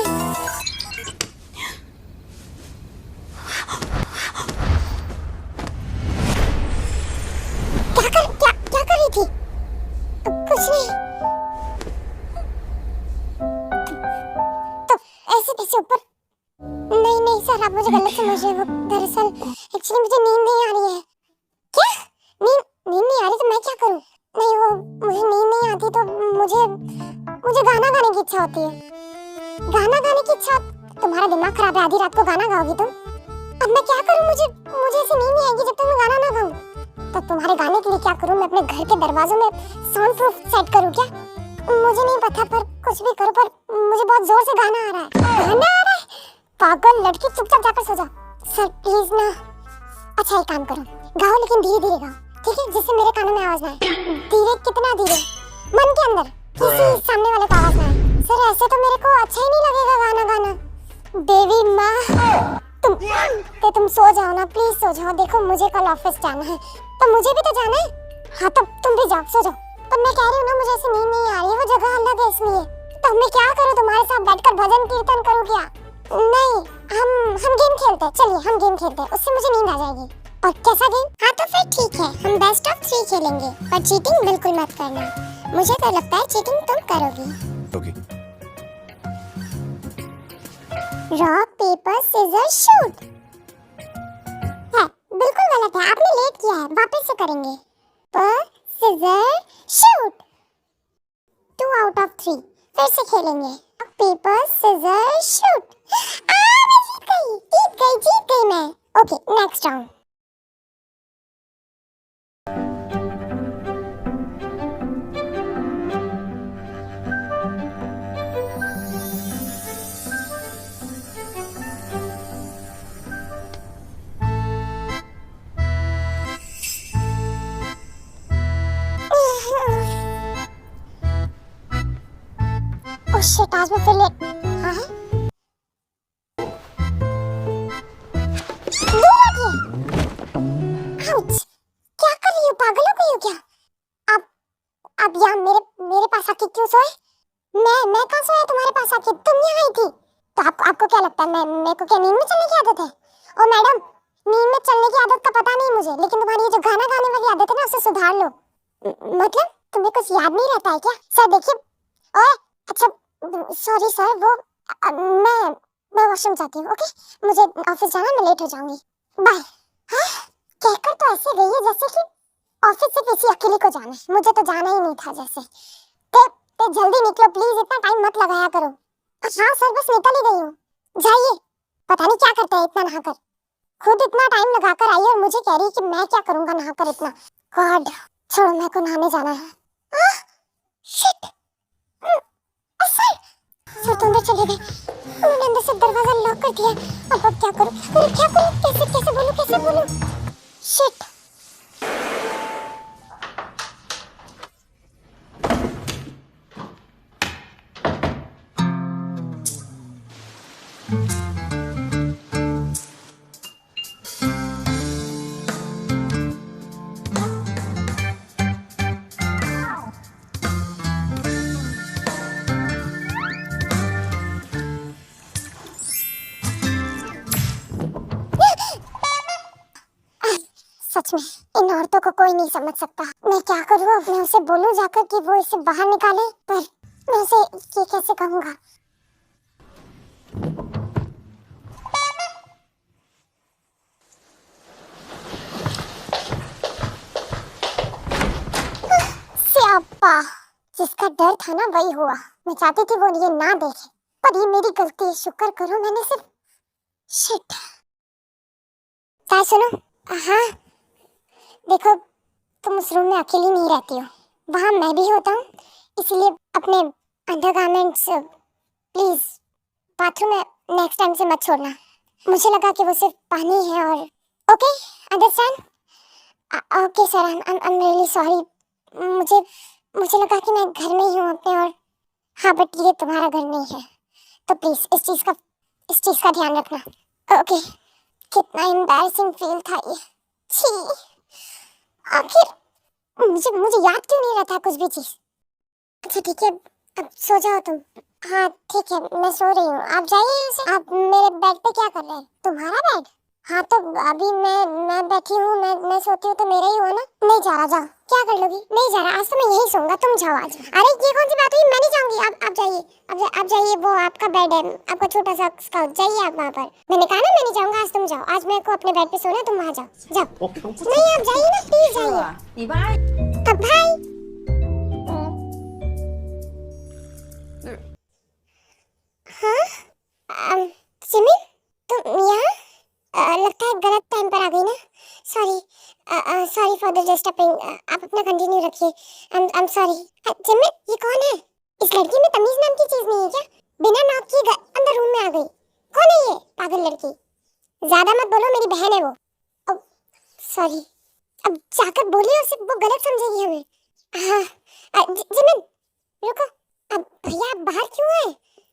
क्या कर रही थी? कुछ नहीं, तो ऐसे कैसे ऊपर? नहीं नहीं सर, आप मुझे गलत समझ रहे हो। दरअसल एक्चुअली मुझे नींद नहीं आ रही है। क्या? नींद नींद नहीं आ रही तो मैं क्या करूं? नहीं वो, मुझे नींद नहीं आती तो मुझे मुझे गाना गाने की इच्छा होती है। गाना गाने की इच्छा? तुम्हारा दिमाग खराब है, आधी रात को गाना गाओगी तुम? अब मैं क्या करूं? मुझे ऐसे नींद नहीं आएगी जब तक मैं गाना ना गाऊं। तो तुम्हारे गाने के लिए क्या करूं? मैं अपने घर के दरवाजों में साउंड प्रूफ सेट करूं क्या? मुझे नहीं पता, पर कुछ भी करो, पर मुझे बहुत जोर से गाना आ रहा है। गाना आ रहा है? पागल लड़की, चुपचाप जाकर सो जा। सर प्लीज ना। अच्छा एक काम करो, गाओ लेकिन धीरे धीरे गाओ, ठीक है, जिससे मेरे कानों में आवाज ना आए। धीरे? कितना धीरे? मन के अंदर, किसी सामने वाले को आवाज ना आए। सर ऐसे तो मेरे को अच्छा ही नहीं लगेगा गाना गाना। देवी माँ, तुम सो जाओ ना, प्लीज सो जाओ। देखो मुझे कल ऑफिस जाना है, तो मुझे भी तो जाना है। हाँ तो तुम भी जाओ, सो जाओ। पर मैं कह रही हूँ ना, मुझे ऐसे नींद नहीं आ रही है, वो जगह अलग है इसलिए। तो मैं क्या करूँ, तुम्हारे साथ बैठकर भजन कीर्तन करूँ क्या? नहीं, हम गेम खेलते हैं, चलिए हम गेम खेलते हैं, उससे मुझे नींद आ जाएगी। और कैसा गेम? हाँ तो फिर ठीक है, हम बेस्ट ऑफ 3 खेलेंगे, पर चीटिंग बिल्कुल मत करना। मुझे तो लगता है चीटिंग तुम करोगी। Okay. Rock paper scissor shoot है, बिल्कुल गलत है, आपने लेट किया है, वापस से करेंगे। पर सीजर शूट, 2 आउट ऑफ 3, फिर से खेलेंगे। Paper scissor shoot. मैं जीत गई मैं। Okay, next round. Oh shit, आज मैं फिर लेट। हाँ है? आउच, क्या कर रही हो, पागल हो गई हो क्या? आप यहाँ मेरे पास आके क्यों सोए? मैं कहाँ सोया तुम्हारे पास आके? तुम यहाँ आई थी। तो आपको क्या लगता है, मेरे को क्या नींद में चलने की आदत है? ओ मैडम, नींद में चलने की आदत का पता नहीं मुझे, लेकिन तुम्हारी ये जो गाना गाने वाली आदत है ना, उसे सुधार लो। मतलब तुम्हें कुछ याद नहीं रहता है क्या? सर देखिए। ओए अच्छा, सॉरी सर, वो मैं वॉशरूम जाती हूँ। ओके, मुझे ऑफिस जाना, मैं लेट हो जाऊंगी, बाय। हाँ, कहकर तो ऐसे गई है जैसे कि ऑफिस से किसी अकेले को जाना है, मुझे तो जाना ही नहीं था जैसे। ते जल्दी निकलो प्लीज, इतना टाइम मत लगाया करो। हाँ सर, बस निकल ही गई हूँ, जाइए। पता नहीं क्या करते हैं इतना नहाकर, खुद इतना टाइम लगाकर आई और मुझे कह रही कि मैं क्या करूंगा नहाकर इतना। गॉड, छोड़ो, मेरे को नहाने जाना है। शिट, सर तो अंदर चले गए, उन्होंने अंदर से दरवाजा लॉक कर दिया। अब क्या करूं क्या करूं, कैसे बोलूं। शिट। सच में इन औरतों को कोई नहीं समझ सकता। मैं क्या करूं अब, मैं उसे बोलूं जाकर कि वो इसे बाहर निकाले, पर मैं उसे ये कैसे कहूंगा। स्यापा, जिसका डर था ना वही हुआ। मैं चाहती थी वो ये ना देखे, पर ये मेरी गलती है। शुक्र करो मैंने सिर्फ। शिट। ताई सुनो। हाँ देखो, तुम उस रूम में अकेली नहीं रहती हो, वहाँ मैं भी होता हूँ, इसलिए अपने अंडरगारमेंट्स प्लीज बाथरूम में नेक्स्ट टाइम से मत छोड़ना। मुझे लगा कि वो सिर्फ पानी है और okay, understand. Okay sir, I am really sorry. मुझे मुझे लगा कि मैं घर में ही हूँ अपने, और हाँ बट ये तुम्हारा घर नहीं है, तो प्लीज इस चीज का ध्यान रखना। ओके। कितना एम्बैरेसिंग फील था ये। छी, आखिर मुझे याद क्यों नहीं रहता कुछ भी चीज। अच्छा ठीक है, अब सो जाओ तुम। हाँ ठीक है, मैं सो रही हूँ, आप जाइए यहाँ से। आप मेरे बेड पे क्या कर रहे हैं? तुम्हारा बेड? हाँ तो अभी मैं बैठी हूँ, मैं सोती हूँ तो मेरा ही हुआ ना। नहीं जा रहा, जाओ। क्या कर लोगी? नहीं जा रहा, आज तो मैं यही सोऊंगा, तुम जाओ आज। अरे ये कौन सी बात हुई, मैं नहीं जाऊंगी। आप जाइए, आप जाइए, वो आपका बेड है, आपका छोटा सा स्काउट, जाइए आप वहाँ पर। मैंने कहा ना मैं नहीं जाऊंगा, आज तुम जाओ। आज मेरे को अपने बेड पे सोना, तुम वहाँ जाओ। नहीं आप जाइए ना, प्लीज जाइए। अब भाई हाँ सिमिन, तुम यहाँ? लगता है गलत टाइम पर आ गई ना। Sorry for the disturbing. आप अपना कंटिन्यू रखिए। I am sorry. जिमिन, ये कौन है? इस लड़की में तमीज नाम की चीज नहीं है क्या? बिना नॉक किए अंदर रूम में आ गई। कौन है ये पागल लड़की? ज्यादा मत बोलो, मेरी बहन है वो। सॉरी। अब जाकर बोलिए उसे, वो गलत समझेगी हमें। हाँ जिमिन रुको। अब भैया आप बाहर क्यों आए?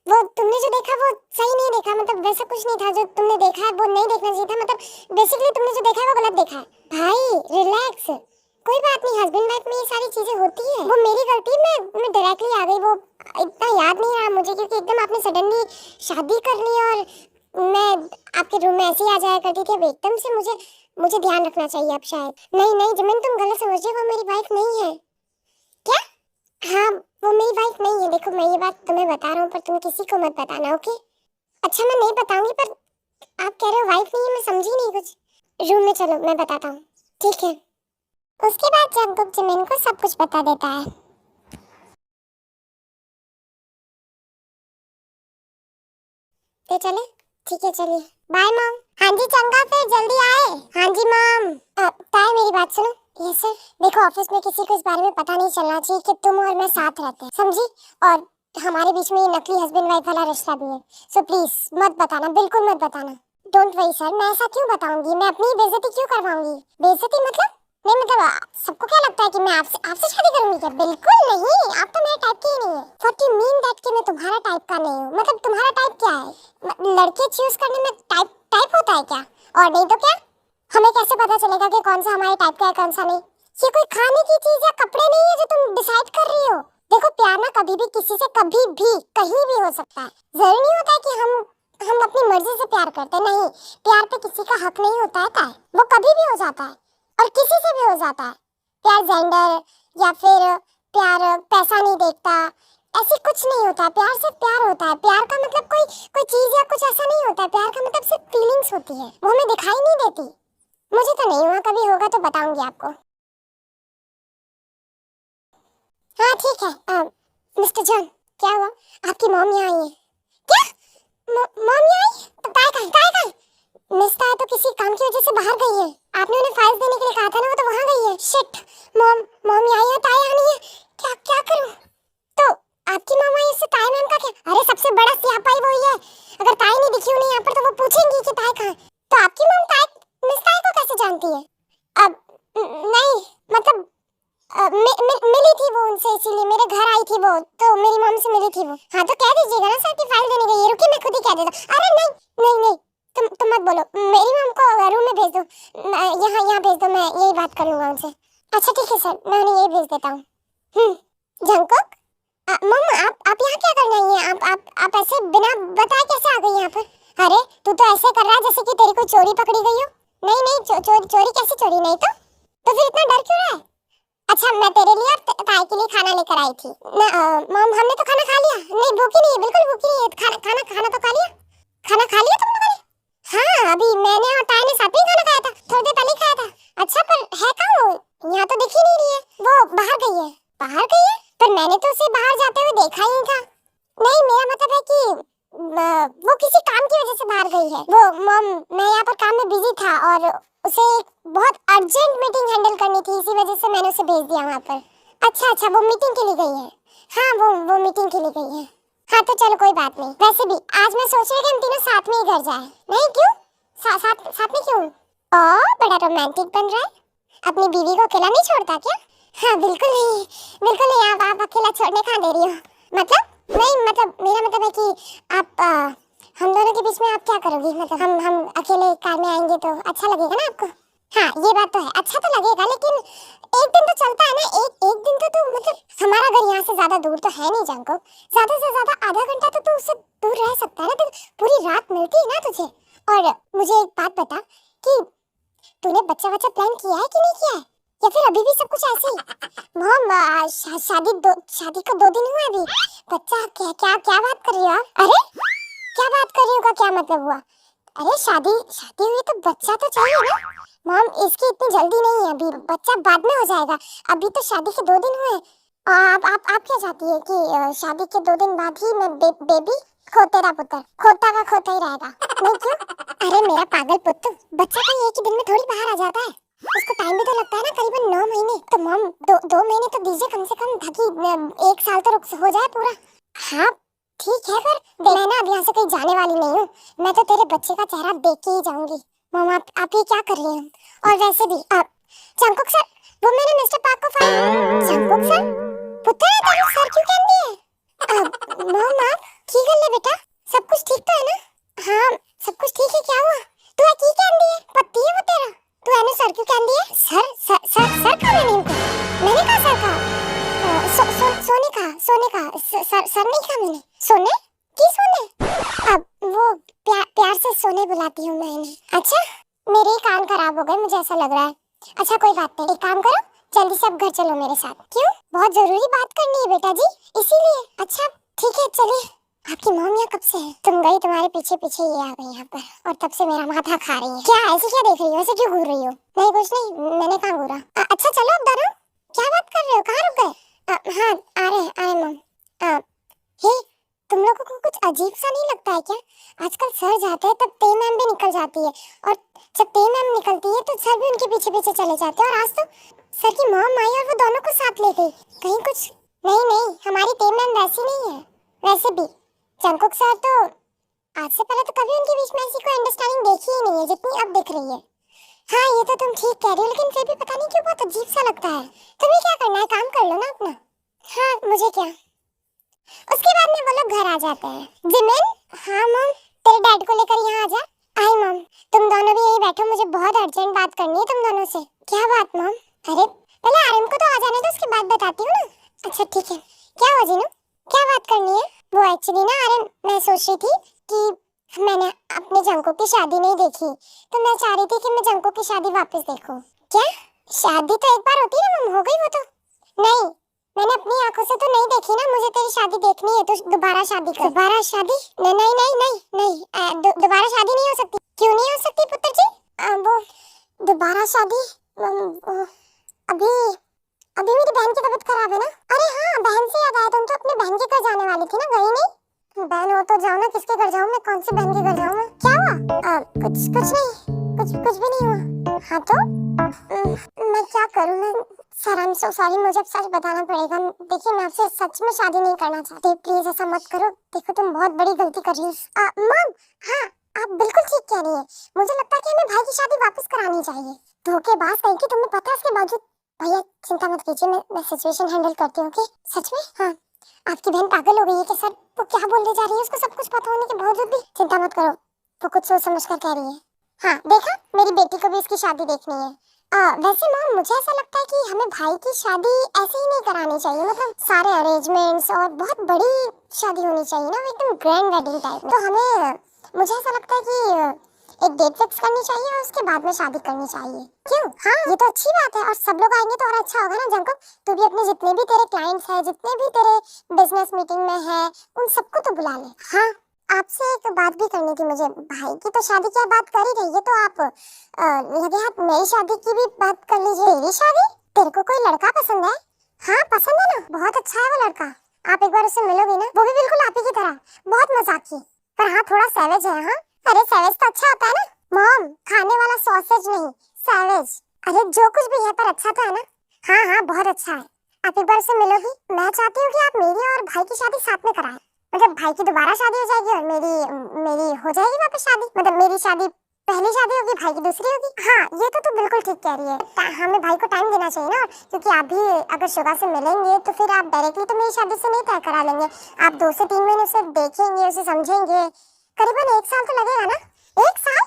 वो तुमने जो देखा वो सही नहीं देखा, मतलब वैसा कुछ नहीं था। जो तुमने देखा है वो नहीं देखना चाहिए था, मतलब बेसिकली तुमने जो देखा है वो गलत देखा है। भाई रिलैक्स, कोई बात नहीं, हस्बैंड वाइफ में ये सारी चीजें होती है। वो मेरी गलती, मैं डायरेक्टली आ गई। वो इतना याद नहीं रहा मुझे, क्योंकि एकदम आपने सडनली शादी कर ली और मैं आपके रूम में ऐसे ही आ जाया करती थी। अब एकदम से मुझे ध्यान रखना चाहिए अब शायद। नहीं जिमिन, तुम गलत समझ रही हो, वो मेरी वाइफ नहीं है। क्या? हाँ वो मेरी वाइफ नहीं है। देखो मैं ये बात तुम्हें बता रहा हूँ, पर तुम किसी को मत बताना, ओके? अच्छा मैं नहीं बताऊंगी, पर आप कह रहे हो वाइफ नहीं है, मैं समझी नहीं कुछ। रूम में चलो, मैं बताता हूँ। ठीक है। उसके बाद जंगकुक जिमिन को सब कुछ बता देता है। तो चले? ठीक है चलिए, बाय मॉम। हाँ जी चंगा, फिर जल्दी आए। हाँ जी मॉम। ताई मेरी बात सुनो। Yes sir. देखो ऑफिस में किसी को इस बारे में पता नहीं चलना चाहिए कि तुम और मैं साथ रहते हैं, समझी? और हमारे बीच में ये नकली हस्बैंड वाइफ वाला रिश्ता भी है, सो प्लीज मत बताना, बिल्कुल मत बताना। डोंट वरी सर, मैं ऐसा क्यों बताऊंगी? मैं अपनी बेइज्जती क्यों करवाऊंगी? बेइज्जती मतलब? नहीं मतलब सबको क्या लगता है कि मैं आपसे शादी करूंगी क्या? बिल्कुल नहीं, आप तो मेरे टाइप की ही नहीं है। व्हाट यू मीन दैट कि मैं तुम्हारा टाइप का नहीं हूँ? मतलब तुम्हारा टाइप क्या है? लड़के चूज करने में टाइप होता है क्या? और नहीं तो क्या? हमें कैसे पता चलेगा कि कौन सा हमारे टाइप का है कौन सा नहीं? ये कोई खाने की चीज या कपड़े नहीं है जो तुम डिसाइड कर रही हो। देखो प्यार ना कभी भी किसी से कभी भी कहीं भी हो सकता है। जरूरी नहीं होता है कि हम अपनी मर्जी से प्यार करते, नहीं। प्यार पे किसी का हक नहीं होता है, वो कभी भी हो जाता है और किसी से भी हो जाता है। प्यार जेंडर या फिर प्यार पैसा नहीं देखता, ऐसी कुछ नहीं होता है। प्यार सिर्फ प्यार होता है। प्यार का मतलब कोई चीज या कुछ ऐसा नहीं होता है। प्यार का मतलब सिर्फ फीलिंग्स होती है, वो हमें दिखाई नहीं देती। मुझे तो नहीं हुआ, कभी होगा तो बताऊंगी आपको। हाँ ठीक है। मिस्टर जॉन, क्या हुआ? आपकी मॉम यहाँ आई है क्या? मॉम यहाँ आई? तो काय का मिस्टर है तो किसी काम की वजह से बाहर गई है। आपने उन्हें फाइल्स देने के लिए कहा था ना, वो तो वहाँ गई है। शिट, मॉम यहाँ है, ताई यहाँ नहीं है। क्या करूँ? तो आपकी मॉम आई, इससे ताई मैम का क्या? अरे सबसे बड़ा स्यापाई वही है। अगर ताई नहीं दिखी उन्हें यहाँ पर तो वो पूछेंगी कि ताई मिली थी वो उनसे, इसीलिए मेरे घर आई थी वो, तो मेरी मॉम से मिली थी वो। हाँ तो कह दीजिएगा ना सर की फाइल देने गई है। रुकिए मैं खुद ही कह देता। अरे नहीं नहीं नहीं, तुम मत बोलो, मेरी मॉम को रूम में भेज दो, यहाँ भेज दो, मैं यही बात कर लूंगा उनसे। अच्छा ठीक है सर, मैं उन्हें यही भेज देता हूँ। जंगकुक, मॉम आप यहाँ क्या करने आई हैं? आप ऐसे बिना बताए कैसे आ गई यहाँ पर? अरे तू तो ऐसे कर रहा है जैसे कि तेरी कोई चोरी पकड़ी गई हो। नहीं नहीं, चोरी कैसे? चोरी नहीं तो फिर इतना डर क्यों रहा है? अच्छा मैं तेरे लिए और ताई के लिए खाना लेकर आई थी। मॉम हमने तो खाना खा लिया। नहीं भूखी नहीं है, बिल्कुल भूखी नहीं है। खाना तो खा लिया। खाना खा लिया तुम लोगों ने? हाँ अभी मैंने और ताई ने साथ में खाना खाया था, थोड़ी देर पहले खाया था। अच्छा पर है कहाँ वो? यहाँ तो दिख ही नहीं रही है। वो बाहर गई है। बाहर गई है? पर मैंने तो उसे बाहर जाते हुए देखा ही नहीं था। नहीं मेरा मतलब है कि वो किसी काम की वजह से बाहर गई है। वो मॉम, मैं यहाँ पर काम में बिजी था और उसे एक बहुत अर्जेंट मीटिंग हैंडल करनी थी, इसी वजह से मैंने उसे भेज दिया वहाँ पर। अच्छा वो मीटिंग के लिए गई है। हाँ वो मीटिंग के लिए गई है। हाँ तो चलो कोई बात नहीं। वैसे भी आज मैं सोच रही कि हम तीनों साथ में ही घर जाए। नहीं क्यों? साथ में क्यों? बड़ा रोमांटिक बन रहा है। अपनी बीवी को अकेला नहीं छोड़ता क्या? हाँ बिल्कुल नहीं, बिल्कुल नहीं। आप अकेला छोड़ने कहाँ दे रही हो? मतलब नहीं, मतलब मेरा मतलब है कि आप हम दोनों के बीच में आप क्या करोगी? मतलब हम अकेले कार में आएंगे तो अच्छा लगेगा ना आपको? हाँ ये बात तो है, अच्छा तो लगेगा, लेकिन एक दिन तो चलता है ना। एक दिन तो मतलब हमारा घर यहाँ से ज्यादा दूर तो है नहीं जंको। ज्यादा से ज्यादा आधा घंटा तो तू उससे दूर रह सकता है ना। तो पूरी रात मिलती है ना तुझे। और मुझे एक बात बता कि तूने बच्चा प्लान किया है कि नहीं किया है, या फिर अभी भी सब कुछ ऐसे ही? मॉम शादी को 2 दिन हुए अभी। बच्चा क्या बात कर रही हो आप? अरे क्या बात कर रही हो का क्या मतलब हुआ? अरे शादी हुई तो बच्चा तो चाहिए ना। मॉम इसकी इतनी जल्दी नहीं है, अभी बच्चा बाद में हो जाएगा। अभी तो शादी के 2 दिन हुए। आप क्या चाहती है कि शादी के 2 दिन बाद ही मैं बेबी तेरा पुत्र खोता का खोता ही रहेगा? नहीं क्यों? अरे मेरा पागल पुत्र, बच्चा तो एक ही दिन में थोड़ी बाहर आ जाता है, उसको टाइम भी तो लगता है ना, करीबन 9 महीने। तो मॉम 2 महीने तो दीजिए कम से कम, ताकि 1 साल तो रुक हो जाए पूरा। हाँ ठीक है, पर मैं ना अब यहाँ से कहीं जाने वाली नहीं हूँ। मैं तो तेरे बच्चे का चेहरा देख के ही जाऊंगी। मॉम आप ये क्या कर रही हैं? और वैसे भी आप जंकुक सर, वो मैंने मिस्टर पार्क को फाइल। जंकुक सर पुत्र है तेरे, सर क्यों कहती है? मॉम आप की कर ले बेटा, सब कुछ ठीक तो है ना? हाँ सब कुछ ठीक है। क्या हुआ? तू की कहती है? पति है वो तेरा? तू एने सर क्यों कहती है? सर का मैंने कहा सर का? सोने का सर नहीं कहा मैंने। सोने की सोने? अब वो प्यार से सोने बुलाती हूँ मैं इन्हें। अच्छा मेरे ही कान खराब हो गए, मुझे ऐसा लग रहा है। अच्छा कोई बात नहीं, एक काम करो, जल्दी से अब घर चलो मेरे साथ। क्यों? बहुत जरूरी बात करनी है बेटा जी, इसीलिए। अच्छा ठीक है चलिए। आपकी मॉम यहाँ कब से है? तुम गई, तुम्हारे पीछे पीछे ये आ गई यहाँ पर, और तब से मेरा माथा खा रही है। क्या ऐसे क्या देख रही हो? ऐसे क्यों घूर रही हो? नहीं कुछ नहीं, मैंने कहाँ घूरा। अच्छा चलो अब दोनों क्या बात कर रहे हो? कहाँ रुक गए? हाँ आ रहे मॉम। हे तुम लोगों को कुछ अजीब सा नहीं लगता है क्या? आजकल सर जाते हैं तब ते मैम भी निकल जाती है, और जब ते मैम निकलती है तो सर भी उनके पीछे पीछे चले जाते हैं। और आज तो सर की मॉम आई और वो दोनों को साथ ले गई। कहीं कुछ नहीं, हमारी ते मैम वैसी नहीं है। वैसे भी जंकुक सर तो आज से पहले तो कभी उनके बीच में ऐसी कोई अंडरस्टैंडिंग देखी ही नहीं है जितनी अब दिख रही है। हाँ ये तो तुम ठीक कह रही हो, लेकिन फिर भी पता नहीं क्यों बहुत अजीब सा लगता है। तुम्हें क्या करना है, काम कर लो ना अपना। हाँ मुझे क्या। उसके बाद में वो लोग घर आ जाते हैं। जिमिन, हाँ मॉम तेरे डैड को लेकर यहाँ आ जा। आई मॉम। तुम दोनों भी यही बैठो, मुझे बहुत अर्जेंट बात करनी है तुम दोनों से। क्या बात मॉम? अरे पहले आर्यन को तो आ जाने दो, उसके बाद बताती हूँ ना। अच्छा ठीक है। क्या हुआ जीनू, क्या बात करनी है? वो एक्चुअली ना आर्यन, मैं सोच रही थी कि मैंने अपने जंको की शादी नहीं देखी, तो मैं चाह रही थी कि मैं जंको की शादी वापस देखूं। क्या? शादी तो एक बार होती है ना मॉम, हो गई वो तो। नहीं मैंने अपनी आंखों से तो नहीं देखी ना, मुझे तेरी शादी देखनी है तो दोबारा शादी कर। दोबारा शादी? नहीं, दोबारा शादी नहीं हो सकती। क्यों नहीं हो सकती पुत्र जी? वो दोबारा शादी अभी मेरी बहन की तबीयत खराब है ना। अरे हाँ बहन से याद आया, तुम तो अपने बहन के घर जाने वाली थी ना, गई नहीं? बहन हो तो जाओ ना, किसके घर जाऊँ मैं? कौन सी बहन के घर जाऊँ मैं? क्या हुआ? कुछ नहीं, कुछ भी नहीं हुआ। हाँ तो मैं क्या करूँ? मैं sir I am so sorry, मुझे अब सच बताना पड़ेगा। देखिए मैं आपसे सच में शादी नहीं करना चाहती, प्लीज ऐसा मत करो। देखो तुम बहुत बड़ी गलती कर रही हो। मॉम हाँ आप बिल्कुल ठीक कह रही है, मुझे लगता है कि हमें भाई की शादी वापस करानी चाहिए। धोखेबाज कहीं की, तुम्हें पता है इसके बावजूद भैया चिंता मत कीजिए, मैं सिचुएशन हैंडल करती हूँ। सच में? हाँ, आपकी बहन पागल हो गई है कि सर? वो क्या बोलने जा रही है, उसको सब कुछ पता होने के बावजूद भी? चिंता मत करो, वो कुछ सोच समझ कर कह रही है। हाँ देखा, मेरी बेटी को भी उसकी शादी देखनी है। वैसे मॉम, मुझे ऐसा लगता है कि हमें भाई की शादी ऐसे ही नहीं करानी चाहिए, मतलब सारे अरेंजमेंट्स और बहुत बड़ी शादी होनी चाहिए ना, एकदम ग्रैंड वेडिंग टाइप। तो हमें, मुझे ऐसा लगता है कि एक डेट फिक्स करनी चाहिए और उसके बाद में शादी करनी चाहिए। क्यों? हाँ ये तो अच्छी बात है, और सब लोग आएंगे तो और अच्छा होगा ना। जंकुक, तू भी अपने जितने भी तेरे क्लाइंट्स हैं, जितने भी तेरे बिजनेस मीटिंग में है, उन सबको तो बुला ले। हाँ, आपसे एक बात भी करनी थी मुझे। भाई की तो शादी की बात कर ही रही है, तो आप लगे हाथ मेरी शादी की भी बात कर लीजिए। तेरी शादी? तेरे को कोई लड़का पसंद है? हाँ पसंद है ना, बहुत अच्छा है वो लड़का। आप एक बार उससे मिलोगी ना, वो भी बिल्कुल आप ही की तरह, बहुत मजाकी, पर हाँ थोड़ा सैवेज है। हाँ अरे सैवेज तो अच्छा होता है ना मॉम, खाने वाला सॉसेज नहीं, सैवेज। अरे जो कुछ भी है, पर अच्छा तो है ना। हाँ हाँ बहुत अच्छा है, आप एक बार उससे मिलोगी? मैं चाहती हूँ कि आप मेरी और भाई की शादी साथ में कराएं। मतलब भाई की दोबारा शादी हो जाएगी और मेरी हो जाएगी वापस शादी। मतलब मेरी शादी पहली शादी होगी, भाई की दूसरी होगी। हाँ ये तो तू बिल्कुल ठीक कह रही है, हमें भाई को टाइम देना चाहिए ना, क्योंकि आप भी अगर शुगा से मिलेंगे तो फिर आप डायरेक्टली तो मेरी शादी से नहीं तय करा लेंगे। आप 2 से 3 महीने उसे देखेंगे, उसे समझेंगे, करीबन 1 साल तो लगेगा ना। 1 साल?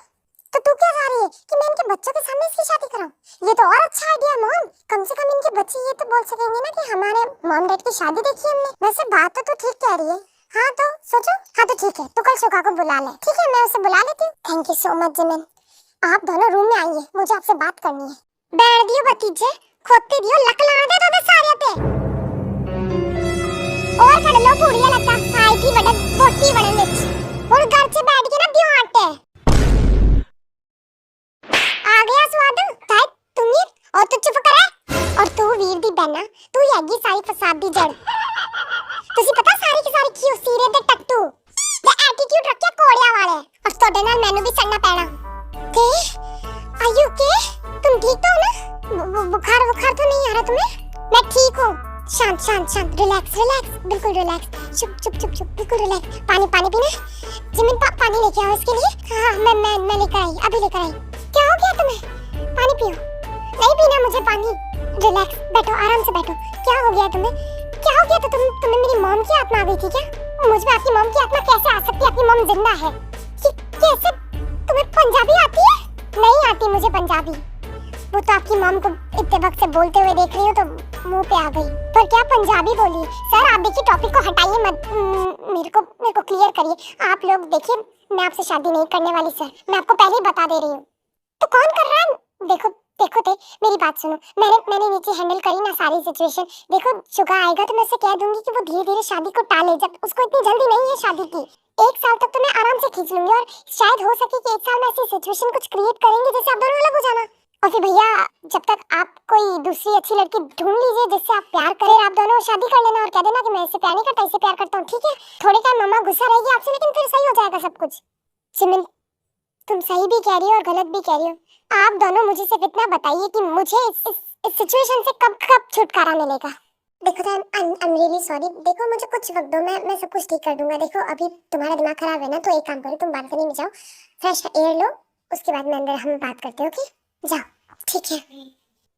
तो तू क्या चाह रही है कि मैं इनके बच्चों के सामने इसकी शादी कराऊं? ये तो और अच्छा आइडिया मॉम, कम से कम इनके बच्चे ये तो बोल सकेंगे ना कि हमारे मॉम डैड की शादी देखी हमने। वैसे बात तो तू ठीक कह रही है। हाँ तो सोचो। हाँ तो ठीक है, तो कल शुगा को बुला ले। ठीक है, मैं उसे बुला लेती हूँ। Thank you so much Jimin, आप दोनों रूम में आइए, मुझे आपसे बात करनी है। बैठ दियो भतीजे, खोते दियो, लक लगा दे तो सारे पे और फड़ लो पूड़िया लता खाई थी बड़ा बोटी बड़े विच और घर से बैठ के ना दियो आटे। आ गया स्वाद ताई तुम ही, और तू चुप करे। और तू वीर दी बहना, तू हैगी सारी फसाद दी जड़। तुसी पता सारी की सारी क्यों सीरे दे टट्टू दे एटीट्यूड रखिया कोड़िया वाले, और तोड़े नाल मैनू भी चढ़ना पैना। के आर यू ओके? तुम ठीक तो हो ना? बुखार बुखार तो नहीं आ रहा तुम्हें? मैं ठीक हूँ। शांत शांत शांत, रिलैक्स रिलैक्स, बिल्कुल रिलैक्स, चुप चुप चुप चुप, बिल्कुल रिलैक्स। पानी पानी पीना जिमिन, पानी लेके आओ इसके लिए। हाँ मैं लेकर आई, अभी लेकर आई। क्या हो गया तुम्हें? पानी पियो। नहीं पीना मुझे पानी। रिलैक्स, बैठो आराम से बैठो। क्या हो गया तुम्हें? क्या हो गया? तो तुम्हें मेरी मॉम की आत्मा आ गई थी क्या? मुझ में आपकी मॉम की आत्मा कैसे आ सकती है? आपकी मॉम जिंदा है। कैसे? तुम्हें पंजाबी आती है? नहीं आती मुझे पंजाबी। वो तो आपकी मॉम को इतने वक्त से बोलते हुए देख रही हूँ तो मुंह पे आ गई। पर क्या पंजाबी बोली? सर आप देखिए, टॉपिक को हटाइए मत, मेरे को क्लियर करिए। आप लोग देखिए, मैं आपसे शादी नहीं करने वाली सर, मैं आपको पहले ही बता दे रही हूँ। तो कौन कर रहा है? देखो देखो ते, मेरी बात सुनो, मैंने नीचे हैंडल करी ना सारी सिचुएशन। देखो शुगा आएगा तो मैं उसे कह दूंगी कि वो धीरे धीरे शादी को टाले, जब उसको इतनी जल्दी नहीं है शादी की। 1 साल तक तो मैं आराम से खींच लूंगी, और शायद हो सके कि 1 साल में ऐसी सिचुएशन कुछ क्रिएट करेंगे जिससे आप दोनों अलग हो जाना। और फिर भैया जब तक आप कोई दूसरी अच्छी लड़की ढूंढ लीजिए जिससे आप प्यार करें, आप दोनों शादी कर लेना और कह देना कि मैं इससे प्यार नहीं करता, इससे प्यार करता हूँ। ठीक है, थोड़े टाइम मम्मा गुस्सा रहेगी आपसे, लेकिन फिर सही हो जाएगा सब कुछ। सिमिन तुम सही भी कह रही हो और गलत भी कह रही हो। आप दोनों मुझे सिर्फ इतना बताइए कि मुझे इस सिचुएशन से कब छुटकारा मिलेगा। देखो आई एम रियली सॉरी। देखो मुझे कुछ वक्त दो, मैं सब कुछ ठीक कर दूंगा। देखो अभी तुम्हारा दिमाग खराब है ना, तो एक काम करो, तुम बालकनी में जाओ, फ्रेश एयर लो, उसके बाद में अंदर हम बात करते हैं। ओके जाओ। ठीक है।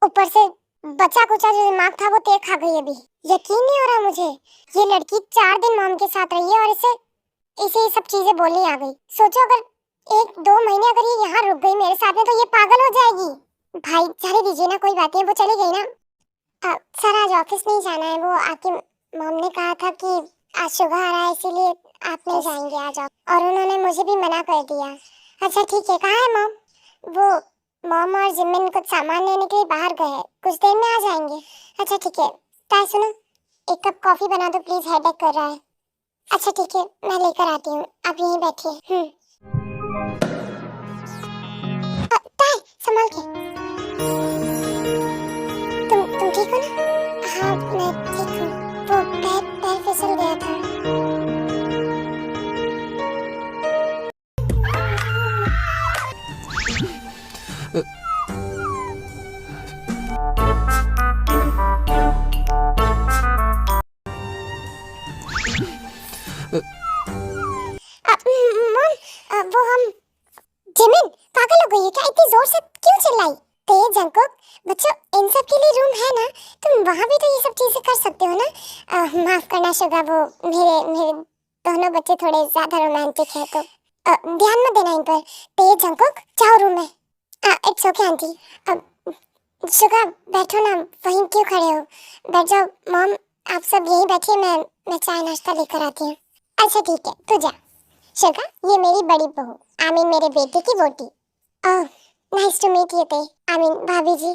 ऊपर से बचा कुचा जो दिमाग था वो तेज खा गई अभी। यकीन नहीं हो रहा मुझे, ये लड़की 4 दिन मॉम के साथ रही है और इसे ये सब चीजें बोलने आ गई। सोचो अगर 1-2 महीने अगर ये यहाँ रुक गई मेरे साथ में तो ये पागल हो जाएगी। भाई जाने दीजिए ना, कोई बात नहीं, वो चली गई ना। सर आज ऑफिस नहीं जाना है, वो आपकी मॉम ने कहा था कि आज शुगर आ रहा है इसीलिए आप नहीं जाएंगे आज, और उन्होंने मुझे भी मना कर दिया। अच्छा ठीक है, कहाँ है मॉम? वो मॉम और जिमिन कुछ सामान लेने के लिए बाहर गए हैं, कुछ देर में आ जाएंगे। अच्छा ठीक है, ताई सुनो, 1 कप कॉफी बना दो प्लीज, हेडेक कर रहा है। अच्छा ठीक है, मैं लेकर आती हूँ, आप यहीं बैठिए। ताई संभाल के। तुम ठीक हो ना? हाँ मैं ठीक हूँ, वो पैर फिसल गया था। वो हम जिमिन पागल हो गई है क्या? इतनी जोर से क्यों चिल्लाई? तेज जंकुक, बच्चों इन सब के लिए रूम है से कर सकते हो ना? माफ करना शुगा, वो मेरे मेरे दोनों बच्चे थोड़े ज्यादा रोमांटिक है, तो ध्यान मत देना इन पर। तेज जंकुक, जाओ रूम में। It's okay aunty. शुगा बैठो ना, वहीं क्यों खड़े हो? बैठ जाओ। मॉम आप सब यहीं बैठिए, मैं चाय नाश्ता लेकर आती हूँ। अच्छा ठीक है, तू जा। शुगा, ये मेरी बड़ी बहू, आई मीन मेरे बेटे की वोटी। Oh nice to meet you ते, आई मीन भाभी जी।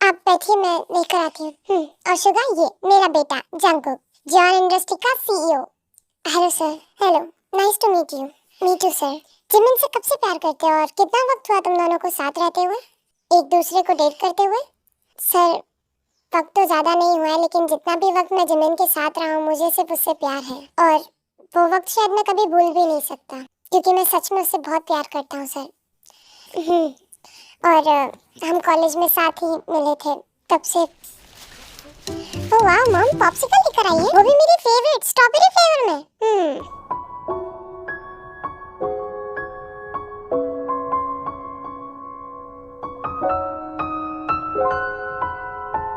आप बैठिए, मैं लेकर आती हूँ। और शुगा, ये मेरा बेटा जंकुक, जॉन इंडस्ट्री का CEO. Hello sir. Hello, nice to meet you. Me too sir. Jimin से कब से प्यार करते हो और कितना वक्त हुआ तुम दोनों को साथ रहते हुए, एक दूसरे को डेट करते हुए? सर वक्त तो ज्यादा नहीं हुआ है, लेकिन जितना भी वक्त मैं जिमिन के साथ रहा हूँ, मुझे सिर्फ उससे प्यार है, और वो वक्त शायद मैं कभी भूल भी नहीं सकता, क्योंकि मैं सच में उससे बहुत प्यार करता हूँ सर। और हम कॉलेज में साथ ही मिले थे, तब से। ओह वाह मॉम, पॉप्सिकल लेकर आई है, वो भी मेरी फेवरेट स्ट्रॉबेरी फ्लेवर में।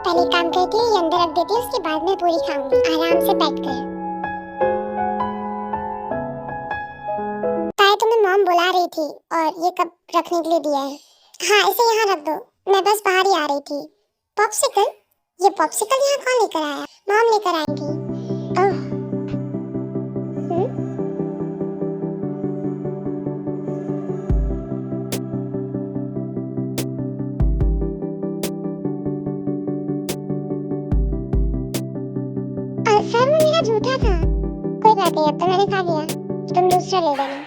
पहले काम करती हूँ, ये अंदर रख देती हूँ, उसके बाद मैं पूरी खाऊंगी आराम से बैठकर। ताया तुम्हें मॉम बुला रही थी, और ये कब रखने के लिए दिया है? हाँ इसे यहाँ रख दो, मैं बस बाहर ही आ रही थी। पॉप्सिकल? ये पॉप्सिकल यहाँ कौन लेकर आया? मॉम लेकर आएंगी। ओह सर, वो मेरा जूता था। कोई बात नहीं, अब तो मैंने खा लिया, तुम दूसरा ले लेना।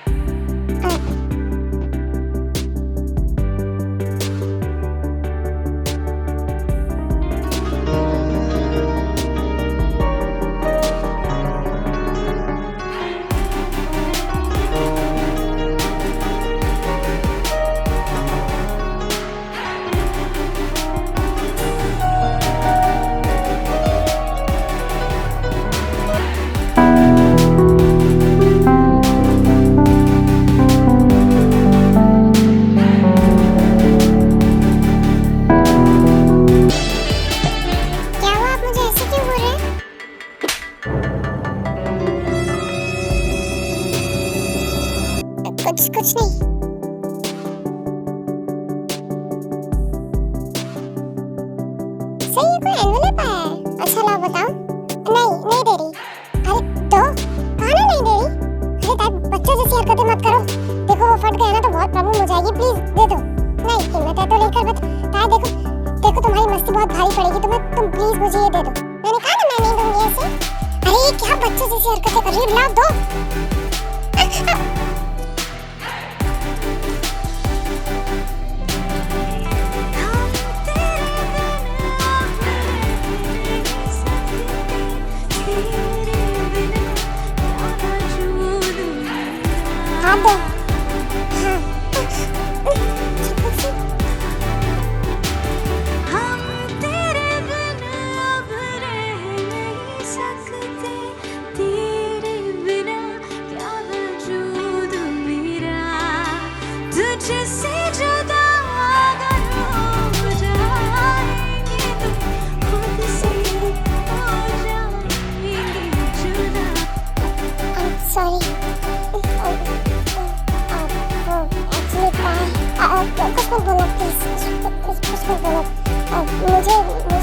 कुछ नहीं। सही, ये कोई एनवेलप आया है। अच्छा लाओ बताओ। नहीं दे रही। अरे दो, कहाँ नहीं दे रही? अरे ताई, बच्चों जैसी हरकतें मत करो। देखो वो फट गया ना तो बहुत प्रॉब्लम हो जाएगी, प्लीज दे दो। नहीं हिम्मत है तो लेकर बता। ताई देखो तुम्हारी मस्ती बहुत भारी पड़ेगी तुम्हें, तुम प्लीज मुझे ये दे दो। मैंने कहा ना मैं नहीं दूंगी ऐसे। अरे ये क्या बच्चों जैसी हरकतें कर रही है, लाओ दो। हाँ दो। हम तेरे बिना अब रह नहीं सकते, तेरे बिना क्या वजूद मेरा, तुझसे जुदा अगर हो जाएंगे तो खुद से हो जाएंगे जुदा। सॉरी, कुछ मत बोलो प्लीज, कुछ मत बोलो। मुझे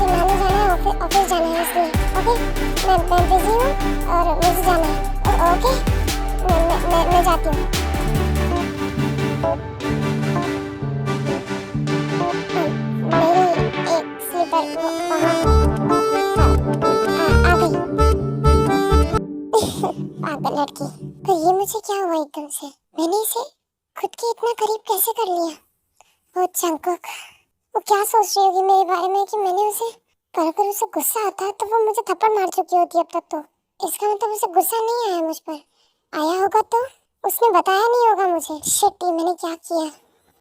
नानी जाना है, ऑफिस जाना है इसलिए। ओके मैं बिजी हूँ और मुझे जाना है। ओके मैं जाती हूँ। मेरी एक स्लीपर वहाँ आ गई। पागल लड़की। तो ये मुझे क्या हुआ एकदम से? मैंने इसे खुद के इतना करीब कैसे कर लिया? वो जंकुक, वो क्या सोच रही होगी मेरे बारे में कि मैंने उसे, पर अगर उसे गुस्सा आता तो वो मुझे थप्पड़ मार चुकी होती अब तक। तो इसका मतलब उसे गुस्सा नहीं आया मुझ पर। आया होगा तो उसने बताया नहीं होगा मुझे। शिट, ये मैंने क्या किया?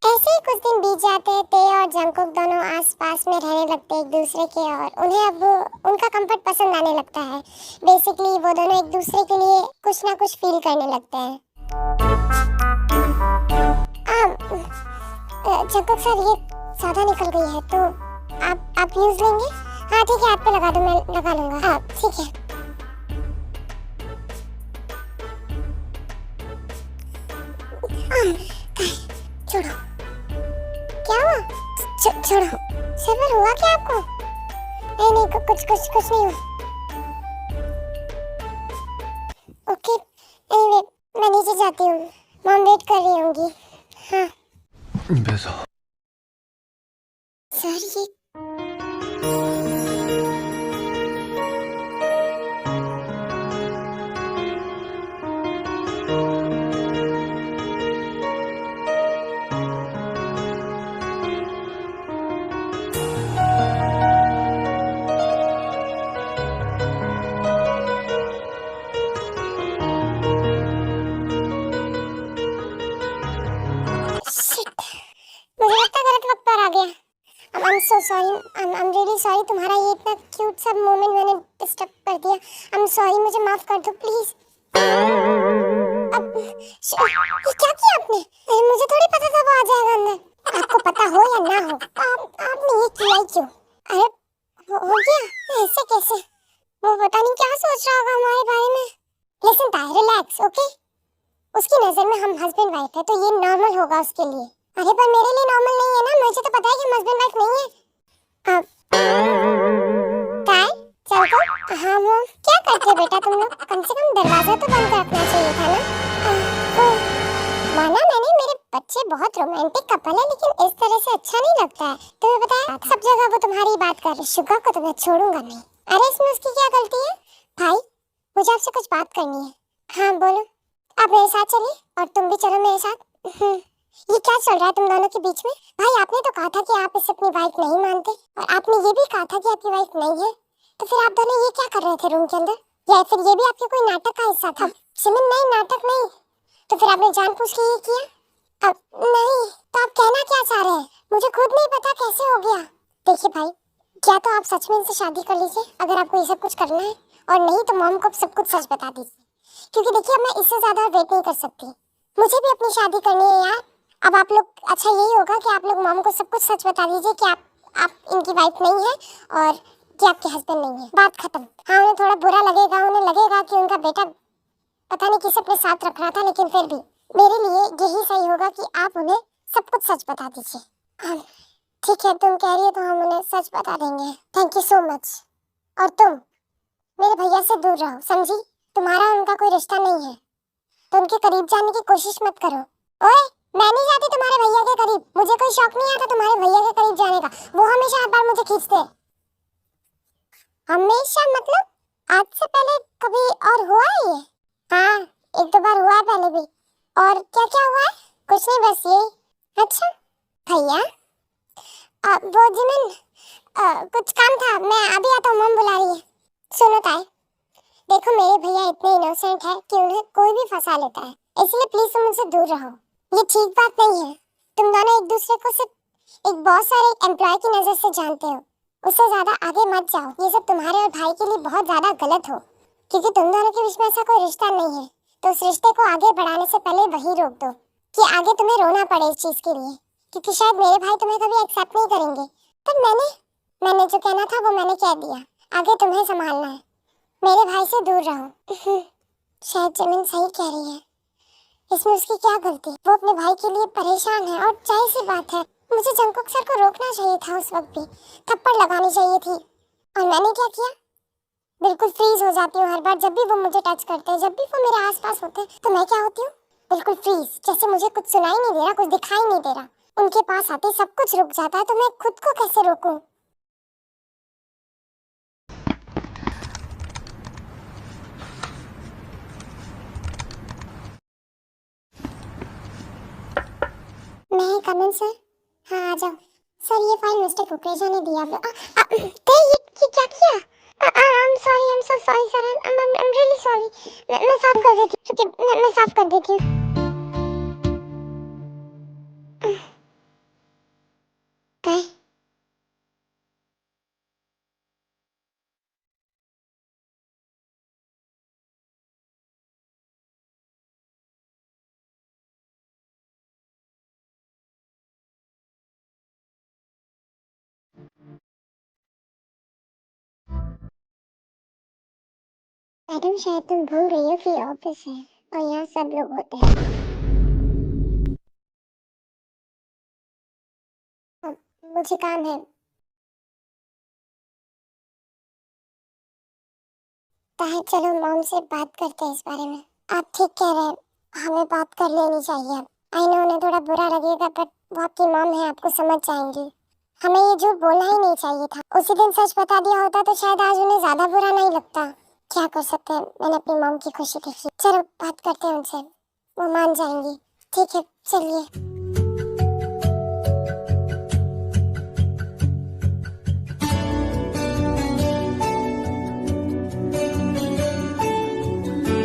ऐसे ही कुछ दिन बीत जाते, ते और जंकुक दोनों आसपास में रहने लगते एक दूसरे के, और उन्हें अब उनका कंफर्ट पसंद आने लगता है। बेसिकली वो दोनों एक दूसरे के लिए कुछ ना कुछ फील करने लगते हैं। जंकुक सर, ये सादा निकल गई है तो आप यूज लेंगे? हाँ ठीक है, हाथ पे लगा दो, मैं लगा लूंगा। हाँ ठीक है। छोड़ो। क्या हुआ? छोड़ो। सर पर हुआ क्या आपको? नहीं नहीं, कुछ नहीं हुआ। ओके, एनीवे मैं नीचे जाती हूँ, मॉम वेट कर रही होंगी। हाँ बेजा सर, ये शिट, मुझे लगता है गलत वक्त पर आ गया। I'm so sorry, I'm really sorry, तुम्हारा ये इतना क्यूट सा मोमेंट मैंने डिस्टर्ब कर दिया। I'm sorry, मुझे माफ कर दो प्लीज। अब ये क्या किया आपने? अरे मुझे थोड़ी पता था वो आ जाएगा अंदर। आपको पता हो या ना हो, आपने ये किया ही क्यों? अरे हो गया ऐसे कैसे? वो पता नहीं क्या सोच रहा होगा हमारे बारे में। लिसन ताई, रिलैक्स, ओके? उसकी नजर में हम हस्बैंड वाइफ है तो ये नॉर्मल होगा उसके लिए। अरे पर मेरे लिए नॉर्मल नहीं है ना, मुझे तो पता है कि हम हस्बैंड वाइफ नहीं है। अब काय चल तो। हाँ वो क्या करते हो बेटा तुम लोग? कम से कम दरवाजा तो बंद कर रखना चाहिए था ना। माना मैंने, मेरे बच्चे बहुत रोमांटिक कपल है, लेकिन इस तरह से अच्छा नहीं लगता है। तुम्हें पता है सब जगह वो तुम्हारी बात कर रहे। शुगा को तो मैं छोड़ूंगा नहीं। अरे इसमें उसकी क्या गलती है? भाई मुझे आपसे कुछ बात करनी है। हाँ बोलो। आप मेरे साथ चलिए और तुम भी चलो मेरे साथ। ये क्या चल रहा है तुम दोनों के बीच में? भाई आपने तो कहा था कि आप इसे अपनी वाइफ नहीं मानते, और आपने ये भी कहा था कि आपकी वाइफ नहीं है, तो फिर आप दोनों ये क्या कर रहे थे रूम के अंदर? या फिर ये भी आपके कोई नाटक का हिस्सा था? सिमन नहीं, नाटक नहीं। तो फिर आपने जानबूझ के ये किया? अब नहीं तो आप कहना क्या चाह रहे हैं? मुझे खुद नहीं पता कैसे हो गया। देखिए भाई, क्या तो आप सच में इनसे शादी कर लीजिए अगर आपको ये सब कुछ करना है, और नहीं तो मॉम को सब कुछ सच बता दीजिए, क्योंकि देखिए अब मैं इससे ज्यादा वेट नहीं कर सकती। मुझे भी अपनी शादी करनी है यार। अब आप लोग, अच्छा यही होगा कि आप लोग मॉम को सब कुछ सच बता दीजिए कि आप इनकी वाइफ नहीं है और कि आपके हस्बैंड नहीं है। बात खत्म। हाँ उन्हें थोड़ा बुरा लगेगा, उन्हें लगेगा कि उनका बेटा पता नहीं किस अपने साथ रख रहा था, लेकिन फिर भी मेरे लिए यही सही होगा कि आप उन्हें सब कुछ सच बता दीजिए। हाँ, ठीक है, तुम कह रही हो तो हम उन्हें सच बता देंगे। Thank you so much. और तुम मेरे भैया से दूर रहो, समझी? तुम्हारा उनका कोई रिश्ता नहीं है तो उनके करीब जाने की कोशिश मत करो। ओए, मैं नहीं जाती तुम्हारे भैया के करीब। मुझे कोई शौक नहीं आता तुम्हारे भैया के करीब जाने का। वो हमेशा हर बार मुझे खींचते हैं। हमेशा मतलब? आज से पहले कभी और हुआ है ये? हाँ एक दो बार हुआ है पहले भी। और क्या क्या हुआ है? कुछ नहीं, बस यही। अच्छा भैया, वो जिमिन, कुछ काम था, मैं अभी आता हूँ, मम्मी बुला रही है। सुनो ताई, देखो मेरे भैया इतने इनोसेंट है कि उन्हें कोई भी फंसा लेता है, इसलिए प्लीज तुम उनसे दूर रहो। ये ठीक बात नहीं है। तुम दोनों एक दूसरे को सिर्फ एक बॉस और एक एम्प्लॉय की नजर से जानते हो, उससे ज्यादा आगे मत जाओ। ये सब तुम्हारे और भाई के लिए बहुत ज्यादा गलत हो, क्योंकि तुम दोनों के बीच में ऐसा कोई रिश्ता नहीं है। तो उस रिश्ते को आगे बढ़ाने से पहले वही रोक दो कि आगे तुम्हें रोना पड़े इस चीज के लिए, क्योंकि शायद मेरे भाई तुम्हें कभी एक्सेप्ट नहीं करेंगे। पर मैंने जो कहना था वो मैंने कह दिया। आगे तुम्हें संभालना है, मेरे भाई से दूर रहो। शायद जमीन सही कह रही है, इसमें उसकी क्या गलती? वो अपने भाई के लिए परेशान है, और जाहिर सी बात है मुझे जंकुक सर को रोकना चाहिए था उस वक्त भी, थप्पड़ लगानी चाहिए थी। और मैंने क्या किया? बिल्कुल फ्रीज हो जाती हूँ हर बार जब भी वो मुझे टच करते हैं, जब भी वो मेरे आसपास होते हैं तो मैं क्या होती हूँ? बिल्कुल फ्रीज, जैसे मुझे कुछ सुनाई नहीं दे रहा, कुछ दिखाई नहीं दे रहा। उनके पास आते सब कुछ रुक जाता है, तो मैं खुद को कैसे रोकूं? मैं कमन सर? हाँ आ जाओ। सर ये फाइल मिस्टर कुकरेजा ने दिया। ते ये क्या किया? I am sorry, I am so sorry sir, I am really sorry. मैं साफ कर देती हूँ, ठीक है, मैं साफ कर देती हूँ। मैडम शायद तुम भूल रही हो कि ऑफिस है और यहाँ सब लोग होते हैं। अब मुझे काम है। ताहे चलो मॉम से बात करते हैं इस बारे में। आप ठीक कह रहे हैं, हमें बात कर लेनी चाहिए। अब आई नो उन्हें थोड़ा बुरा लगेगा, बट वो आपकी मॉम है, आपको समझ जाएंगी। हमें ये झूठ बोलना ही नहीं चाहिए था। उसी दिन सच बता दिया होता तो शायद आज उन्हें ज्यादा बुरा नहीं लगता। क्या कर सकते हैं, मैंने अपनी मॉम की खुशी देखी। चलो बात करते हैं उनसे, वो मान जाएंगी। ठीक है चलिए।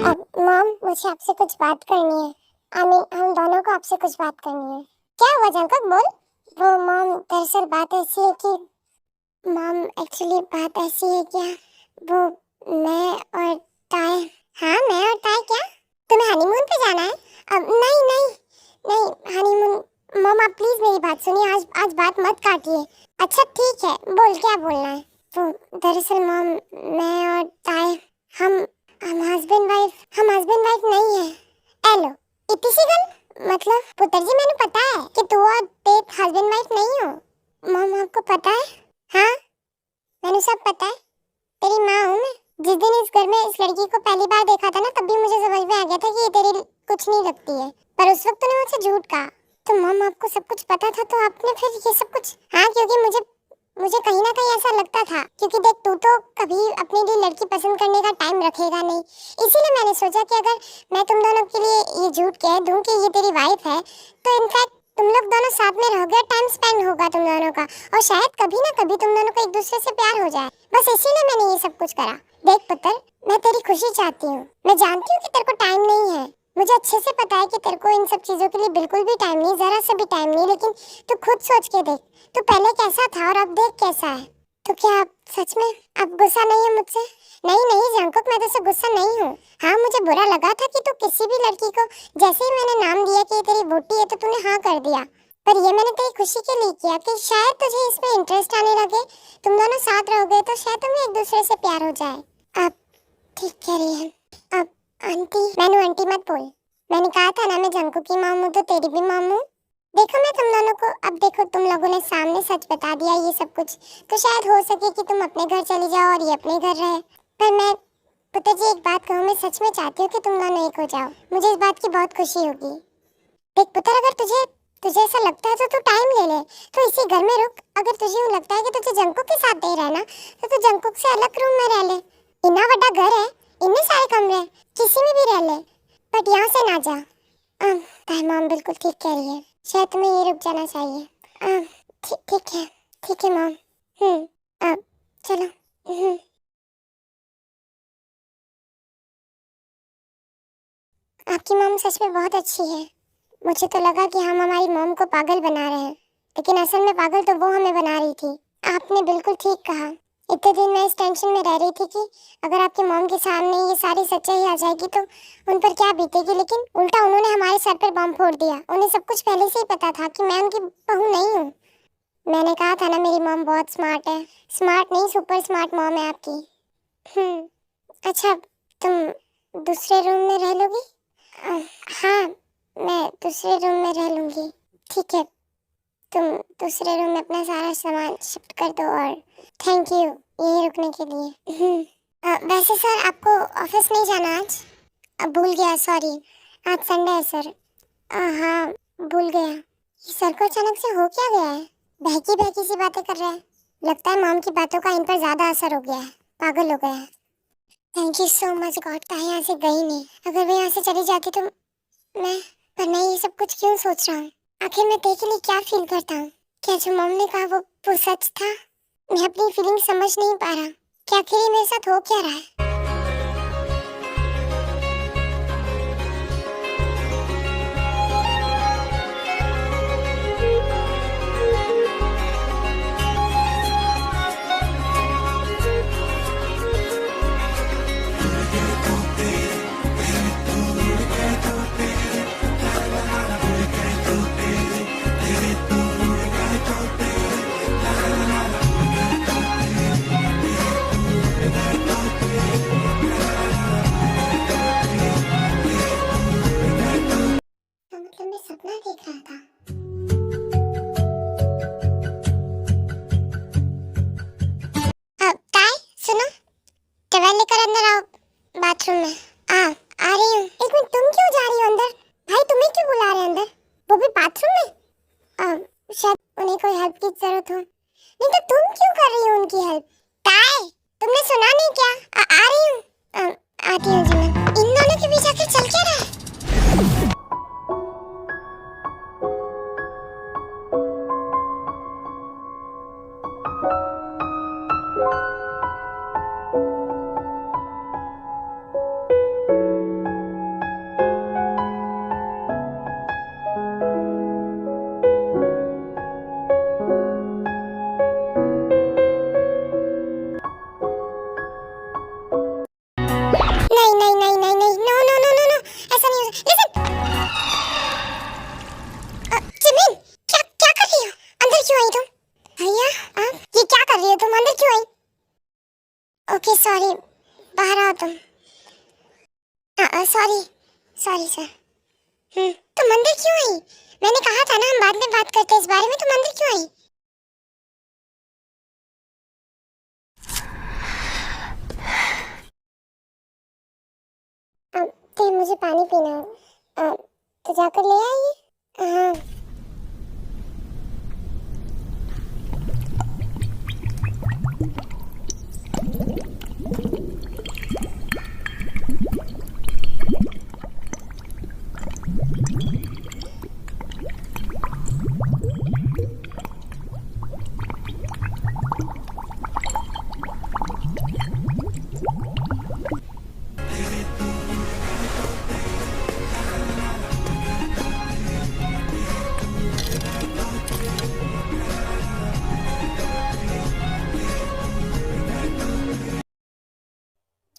अब मॉम मुझे आपसे कुछ बात करनी है। हम दोनों को आपसे कुछ बात करनी है। क्या हुआ जंकक, बोल। वो मॉम दरअसल बात ऐसी है कि मॉम एक्चुअली बात ऐसी है क्या, वो मैं और ताय। हाँ मैं और ताय क्या? तुम्हें हनीमून पे जाना है? अब नहीं नहीं नहीं हनीमून। मॉम आप प्लीज मेरी बात सुनिए, आज बात मत काटिए। अच्छा ठीक है, बोल क्या बोलना है। वो दरअसल मॉम मैं और ताय हम हस्बैंड वाइफ नहीं है। एलो इतनी सी गल, मतलब पुत्र जी मैंने पता है कि तू और तेरे हस्बैंड वाइफ नहीं हो। मॉम आपको पता है? हाँ मैंने सब पता है, तेरी माँ हूँ मैं। जिस दिन इस घर में इस लड़की को पहली बार देखा था ना, तब भी मुझे समझ में आ गया था कि ये तेरी कुछ नहीं लगती है, पर उस वक्त तूने मुझसे झूठ कहा। तो मॉम आपको सब कुछ पता था तो आपने फिर ये सब कुछ। हाँ क्योंकि मुझे कहीं ना कहीं ऐसा लगता था, क्योंकि देख तू तो कभी अपने लिए लड़की पसंद करने का टाइम रखेगा नहीं, इसीलिए मैंने सोचा कि अगर मैं तुम दोनों के लिए ये झूठ कह दूं कि ये तेरी वाइफ है, तो इनफैक्ट तुम लोग दोनों साथ में रहोगे, टाइम स्पेंड होगा तुम दोनों का, और शायद कभी ना कभी तुम दोनों को एक दूसरे से प्यार हो जाए। बस इसीलिए मैंने ये सब कुछ करा। देख पुत्र, मैं तेरी खुशी चाहती हूँ। मैं जानती हूँ कि तेरे को टाइम नहीं है, मुझे अच्छे से पता है कि तेरे को इन सब चीजों के लिए बिल्कुल भी टाइम नहीं, जरा सा भी टाइम नहीं, लेकिन तू खुद सोच के देख, तू पहले कैसा था और अब देख कैसा है। तो क्या आप सच में अब गुस्सा नहीं है मुझसे? नहीं नहीं जंकुक, मैं तुझसे गुस्सा नहीं हूँ। हाँ मुझे बुरा लगा था कि तू किसी भी लड़की को, जैसे ही मैंने नाम दिया कि ये तेरी वोटी है तो तूने हाँ कर दिया, पर ये मैंने तेरी खुशी के लिए किया कि शायद तुझे इसमें इंटरेस्ट आने लगे, तुम दोनों साथ रहोगे तो शायद तुम्हें एक दूसरे से प्यार हो जाए। आप ठीक कह रही है। अब आंटी, मैंने आंटी मत बोल, मैंने कहा था ना मैं जंकुक की माँ हूँ तो तेरी भी माँ हूँ। देखो मैं तुम दोनों को, अब देखो तुम लोगों ने सामने सच बता दिया ये सब कुछ, तो शायद हो सके कि तुम अपने घर चली जाओ और ये अपने घर रहे। पर मैं पुत्र जी एक बात कहूँ, मैं सच में चाहती हूँ कि तुम दोनों एक हो जाओ, मुझे इस बात की बहुत खुशी होगी। देख पुत्र, अगर तुझे ऐसा लगता है तो तू टाइम ले ले, तो इसी घर में रुक। अगर तुझे लगता है कि तुझे जंकुक के साथ नहीं रहना, तो तू जंकुक से अलग रूम में रह ले। इतना बड़ा घर है, इतने सारे कमरे, किसी में भी रह ले, बट यहाँ से ना जा। ताई मॉम बिल्कुल ठीक कह रही है, शायद तुम्हें ये रुक जाना चाहिए। ठीक है मॉम। अब चलो। आपकी मॉम सच में बहुत अच्छी है। मुझे तो लगा कि हम हमारी मॉम को पागल बना रहे हैं, लेकिन असल में पागल तो वो हमें बना रही थी। आपने बिल्कुल ठीक कहा। इतने दिन मैं इस टेंशन में रह रही थी कि अगर आपकी मॉम के सामने ये सारी सच्चाई आ जाएगी तो उन पर क्या बीतेगी, लेकिन उल्टा उन्होंने हमारे सर पर बम फोड़ दिया। उन्हें सब कुछ पहले से ही पता था कि मैं उनकी बहू नहीं हूँ। मैंने कहा था ना मेरी मॉम बहुत स्मार्ट है। स्मार्ट नहीं, सुपर स्मार्ट मॉम है आपकी। अच्छा तुम दूसरे रूम में रह लोगी? हाँ मैं दूसरे रूम में रह लूँगी। ठीक है, तुम दूसरे रूम में अपना सारा सामान शिफ्ट कर दो, और थैंक यू यहीं रुकने के लिए। वैसे सर आपको ऑफिस नहीं जाना आज? भूल गया, सॉरी, आज संडे है सर। हाँ भूल गया। ये सर को अचानक से हो क्या गया है? बहकी बहकी सी बातें कर रहे हैं। लगता है मॉम की बातों का इन पर ज़्यादा असर हो गया है, पागल हो गया है। Thank you so much God, ताई यहाँ से गई नहीं। अगर मैं यहाँ से चली जाती तो पर मैं ये सब कुछ क्यों सोच रहा हूँ? आखिर मैं तेरे के लिए क्या फील करता हूँ? क्या जो मॉम ने कहा वो सच था? मैं अपनी फीलिंग समझ नहीं पा रहा कि आखिर ये मेरे साथ हो क्या रहा है। मोबाइल लेकर अंदर आओ, बाथरूम में। आ रही हूँ। एक मिनट, तुम क्यों जा रही हो अंदर? भाई तुम्हें क्यों बुला रहे हैं अंदर, वो भी बाथरूम में? शायद उन्हें कोई हेल्प की जरूरत हो। नहीं तो तुम क्यों कर रही हो उनकी हेल्प? ताई, तुमने सुना नहीं क्या? आ रही हूँ। आती हूँ जी मैं। इन दोनों के बीच आखिर चल क्या रहा है? नहीं नहीं नहीं नहीं नहीं, no no no no no, ऐसा नहीं हो सकता। लिसन, जिमिन, क्या क्या कर रही हो? अंदर क्यों आई तुम? भैया, ये क्या कर रही हो तुम? अंदर क्यों आई? ओके सॉरी, बाहर आओ तुम। Sorry sorry sir. तुम अंदर क्यों आई? मैंने कहा था ना हम बाद में बात करते हैं इस बारे में, तुम अंदर क्यों आई? तो मुझे पानी पीना है, तो जाकर ले आइए। हाँ।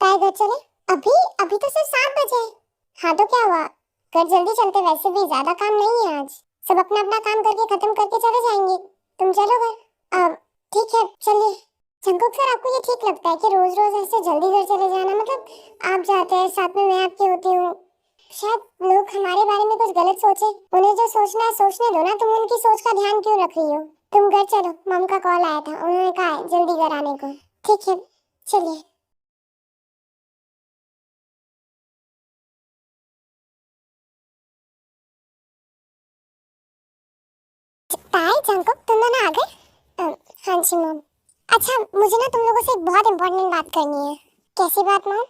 ताई घर चले? अभी अभी तो सिर्फ 7 बजे हैं। हाँ तो क्या हुआ, घर जल्दी चलते, वैसे भी ज्यादा काम नहीं है आज। सब अपना अपना काम करके खत्म करके चले जाएंगे, तुम चलो घर। ठीक है चलिए। जंकुक सर, आपको ये ठीक लगता है कि रोज रोज ऐसे जल्दी घर चले जाना? मतलब आप जाते हैं साथ में मैं आपकी होती हूँ, शायद लोग हमारे बारे में कुछ गलत सोचे। उन्हें जो सोचना है सोचने दो ना, तुम उनकी सोच का ध्यान क्यों रख रही हो? तुम घर चलो, मम का कॉल आया था, उन्होंने कहा है जल्दी घर आने को। ठीक है चलिए। ताई, जंकुक, तुम दोनों आ गए? हाँ जी मम। अच्छा, मुझे ना तुम लोगों से एक बहुत इंपॉर्टेंट बात करनी है। कैसी बात मम?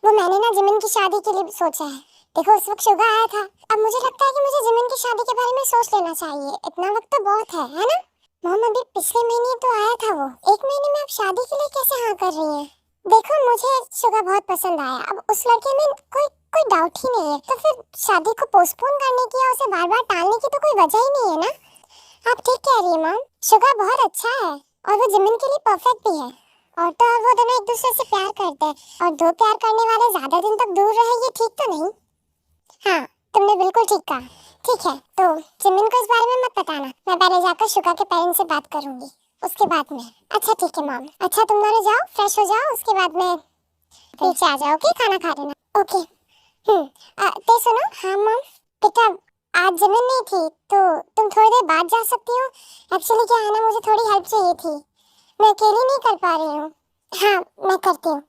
वो मैंने ना जिमिन की शादी के लिए सोचा है। देखो उस वक्त शुगा आया था, अब मुझे लगता है कि मुझे जिमिन की शादी के बारे में सोच लेना चाहिए। इतना वक्त तो बहुत है ना? मम, अभी पिछले महीने तो आया था वो, 1 महीने में आप शादी के लिए कैसे हाँ कर रही हैं? देखो मुझे शुगा बहुत पसंद आया, अब उस लड़के में कोई कोई डाउट ही नहीं है, तो फिर शादी को पोस्टपोन करने की या उसे बार बार टालने की तो कोई वजह ही नहीं है ना। आप ठीक कह रही हैं मम, शुगा बहुत अच्छा है और वो जिमिन के लिए परफेक्ट भी है। और तो और वो दोनों एक दूसरे से प्यार करते हैं, और दो प्यार करने वाले ज्यादा दिन तक दूर रहे, ये ठीक तो नहीं। हाँ, तुमने बिल्कुल ठीक कहा। ठीक है, तो जिमिन को इस बारे में मत बताना, मैं पहले जाकर शुगा के पेरेंट्स से बात करूंगी, उसके बाद में। अच्छा ठीक है मम। अच्छा तुम दोनों जाओ, फ्रेश हो जाओ, उसके बाद में नीचे आ जाओ, ओके? खाना खा लेना, ओके? ते सुनो। हाँ मम। बेटा, आज जिमिन नहीं थी तो तुम थोड़ी देर बाद जा सकती हो। एक्चुअली क्या है ना, मुझे थोड़ी हेल्प चाहिए थी, मैं अकेली नहीं कर पा रही हूँ। हाँ मैं करती हूँ।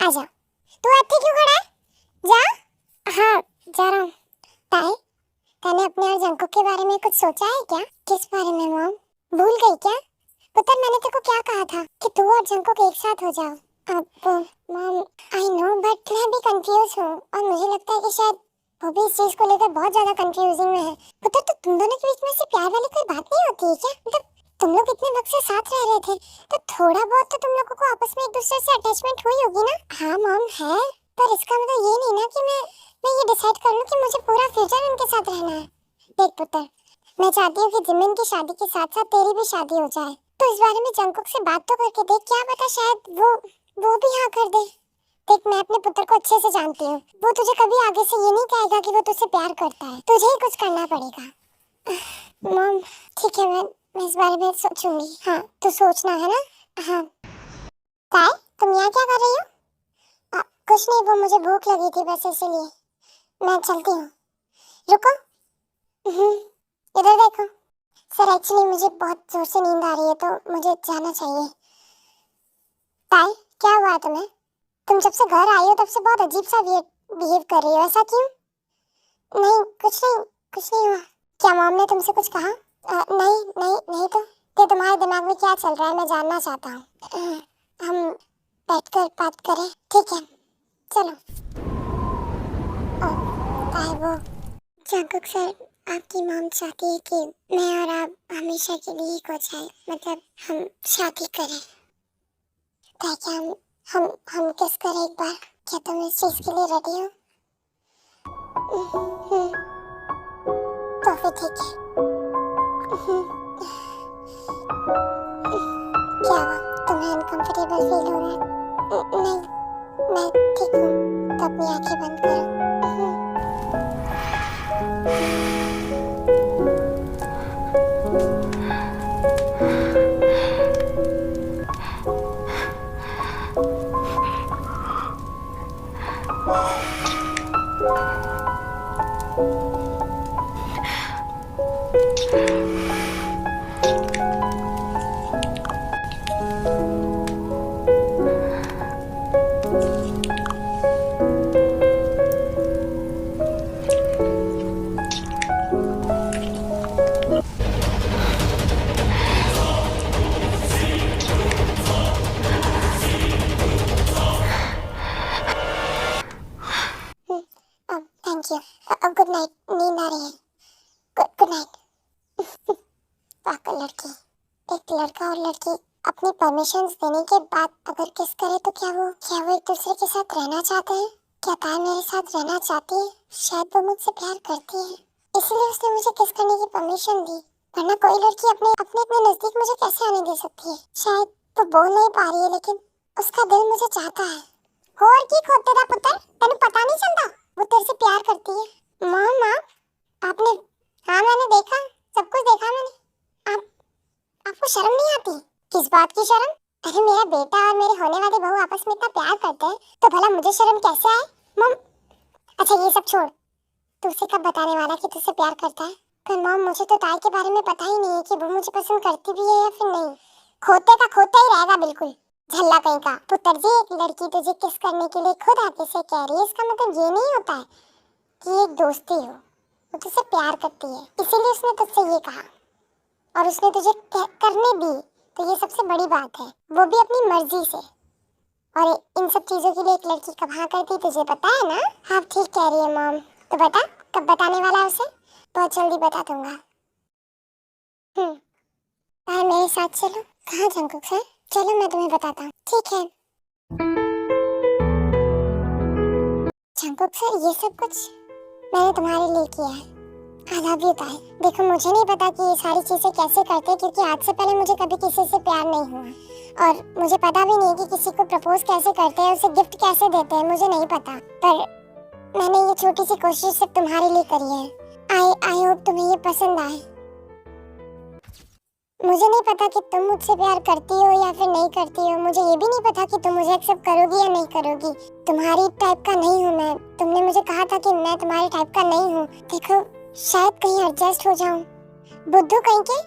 आ जा। तू ऐसे क्यों खड़ा है? जा। हाँ जा रहा हूँ। ताई, तूने अपने और जंकुक के बारे में कुछ सोचा है क्या? किस बारे में मॉम? भूल गई क्या? पुत्र, मैंने तेको क्या कहा था कि तू और जंकुक एक साथ हो जाओ। अब मॉम, आई नो, बट मैं भी कंफ्यूज हूँ और मुझे लगता है कि शायद वो भी इस चीज को लेकर बहुत ज्यादा कंफ्यूजिंग में है। पुत्र, तो तुम दोनों के बीच में से प्यार वाली कोई बात नहीं होती है क्या? मतलब तुम लोग इतने वक्त से साथ रह रहे थे, तो थोड़ा बहुत तो तुम लोगों को आपस में एक दूसरे से अटैचमेंट हुई होगी ना? हाँ मॉम है, पर इसका मतलब ये नहीं ना कि मैं ये डिसाइड कर लूं कि मुझे पूरा फ्यूचर उनके साथ रहना है। देख पुत्र, मैं चाहती हूँ कि जिमिन की शादी के साथ साथ तेरी भी शादी हो जाए, तो इस बारे में जंकुक से बात तो करके देख, क्या पता शायद वो भी हाँ कर दे। देख, मैं अपने पुत्र को अच्छे से जानती हूँ, वो तुझे कभी आगे से ये नहीं कहेगा कि वो तुझसे प्यार करता है, तुझे ही कुछ करना पड़ेगा। मॉम ठीक है, मैं इस बारे में सोचूंगी। हाँ तो सोचना है ना? हाँ। ताई, तुम यहाँ क्या कर रही हो? कुछ नहीं, वो मुझे भूख लगी थी बस, इसीलिए मैं चलती हूँ। रुको। इधर देखो। सर एक्चुअली मुझे बहुत जोर से नींद आ रही है, तो मुझे जाना चाहिए। ताई, क्या हुआ है तुम्हें? तुम जब से घर आई हो तब से बहुत अजीब सा बिहेव कर रही हो, ऐसा क्यों? नहीं कुछ नहीं, कुछ नहीं हुआ। क्या मॉम ने तुमसे कुछ कहा? नहीं नहीं नहीं तो तुम्हारे दिमाग में क्या चल रहा है मैं जानना चाहता हूँ। हम बैठकर बात करें, ठीक है? चलो। वो जंकुक सर, आपकी मॉम चाहती है कि मैं और आप हमेशा के लिए एक हो जाए, मतलब हम शादी करें। ताकि हम किस करें एक बार। क्या तुम इस चीज के लिए रेडी हो? तो फिर ठीक है। क्या हुआ, तुम्हें अनकंफर्टेबल फील हो रहा है? नहीं, मैं ठीक हूँ। तो अपनी आंखें बंद करो। Thank you. Good night. नींद आ रही है? Good night. पागल लड़की। एक लड़का और लड़की अपनी परमिशंस देने के बाद अगर किस करे तो क्या वो एक दूसरे के साथ रहना चाहते हैं? क्या ताई मेरे साथ रहना चाहती है? शायद वो मुझसे प्यार करती है, इसलिए उसने मुझे किस करने की परमिशन दी, वरना कोई लड़की अपने नजदीक मुझे कैसे आने दे सकती है? शायद वो बोल नहीं पा रही है लेकिन उसका दिल मुझे चाहता है। और की खोते दा पुत्र, तेन पता नहीं चलता वो तेरे से प्यार करती है। माँ आपने? हाँ मैंने देखा, सब कुछ देखा मैंने। आपको शर्म नहीं आती? किस बात की शर्म? अरे मेरा बेटा और मेरे होने वाली बहू आपस में इतना प्यार करते हैं तो भला मुझे शर्म कैसे आए? मम, अच्छा ये सब छोड़, तू उसे कब बताने वाला कि तुझसे प्यार करता है? पर मम मुझे तो ताई के बारे में पता ही नहीं है कि वो मुझे पसंद करती भी है या फिर नहीं। खोते का खोता ही रहेगा बिल्कुल, झल्ला कहीं का। पुत्र जी, एक लड़की तुझे किस करने के लिए खुद आके से कह रही है, इसका मतलब ये नहीं होता है कि एक दोस्ती हो। वो तुझसे प्यार करती है इसीलिए उसने तुझसे ये कहा और उसने तुझे करने दी, तो ये सबसे बड़ी बात है, वो भी अपनी मर्जी से। और इन सब चीजों के लिए एक लड़की कब हाँ करती तुझे पता है ना? हाँ ठीक कह रही है मॉम। तो बता कब बताने वाला है उसे? बहुत जल्दी बता दूंगा। मेरे साथ चलो। कहाँ जंकुक सर? चलो मैं तुम्हें बताता हूँ। ठीक है जंकुक सर, ये सब कुछ मैंने तुम्हारे लिए किया है। आई लव यू ताई। देखो मुझे नहीं पता कि ये सारी चीजें कैसे करते हैं, क्योंकि आज से पहले मुझे कभी किसी से प्यार नहीं हुआ और मुझे पता भी नहीं कि किसी को प्रपोज कैसे करते हैं, उसे गिफ्ट कैसे देते हैं, मुझे नहीं पता। पर मैंने ये छोटी सी कोशिश सिर्फ तुम्हारे लिए करी है। आई होप तुम्हें ये पसंद आए। मुझे नहीं पता कि तुम मुझसे प्यार करती हो या फिर नहीं करती हो, मुझे ये भी नहीं पता कि तुम मुझे एक्सेप्ट करोगी या नहीं करोगी। तुम्हारी टाइप का नहीं हूँ मैं। तुमने मुझे कहा था कि मैं तुम्हारी टाइप का नहीं हूँ। देखो शायद कहीं एडजस्ट हो जाऊं। बुद्धू कहीं के,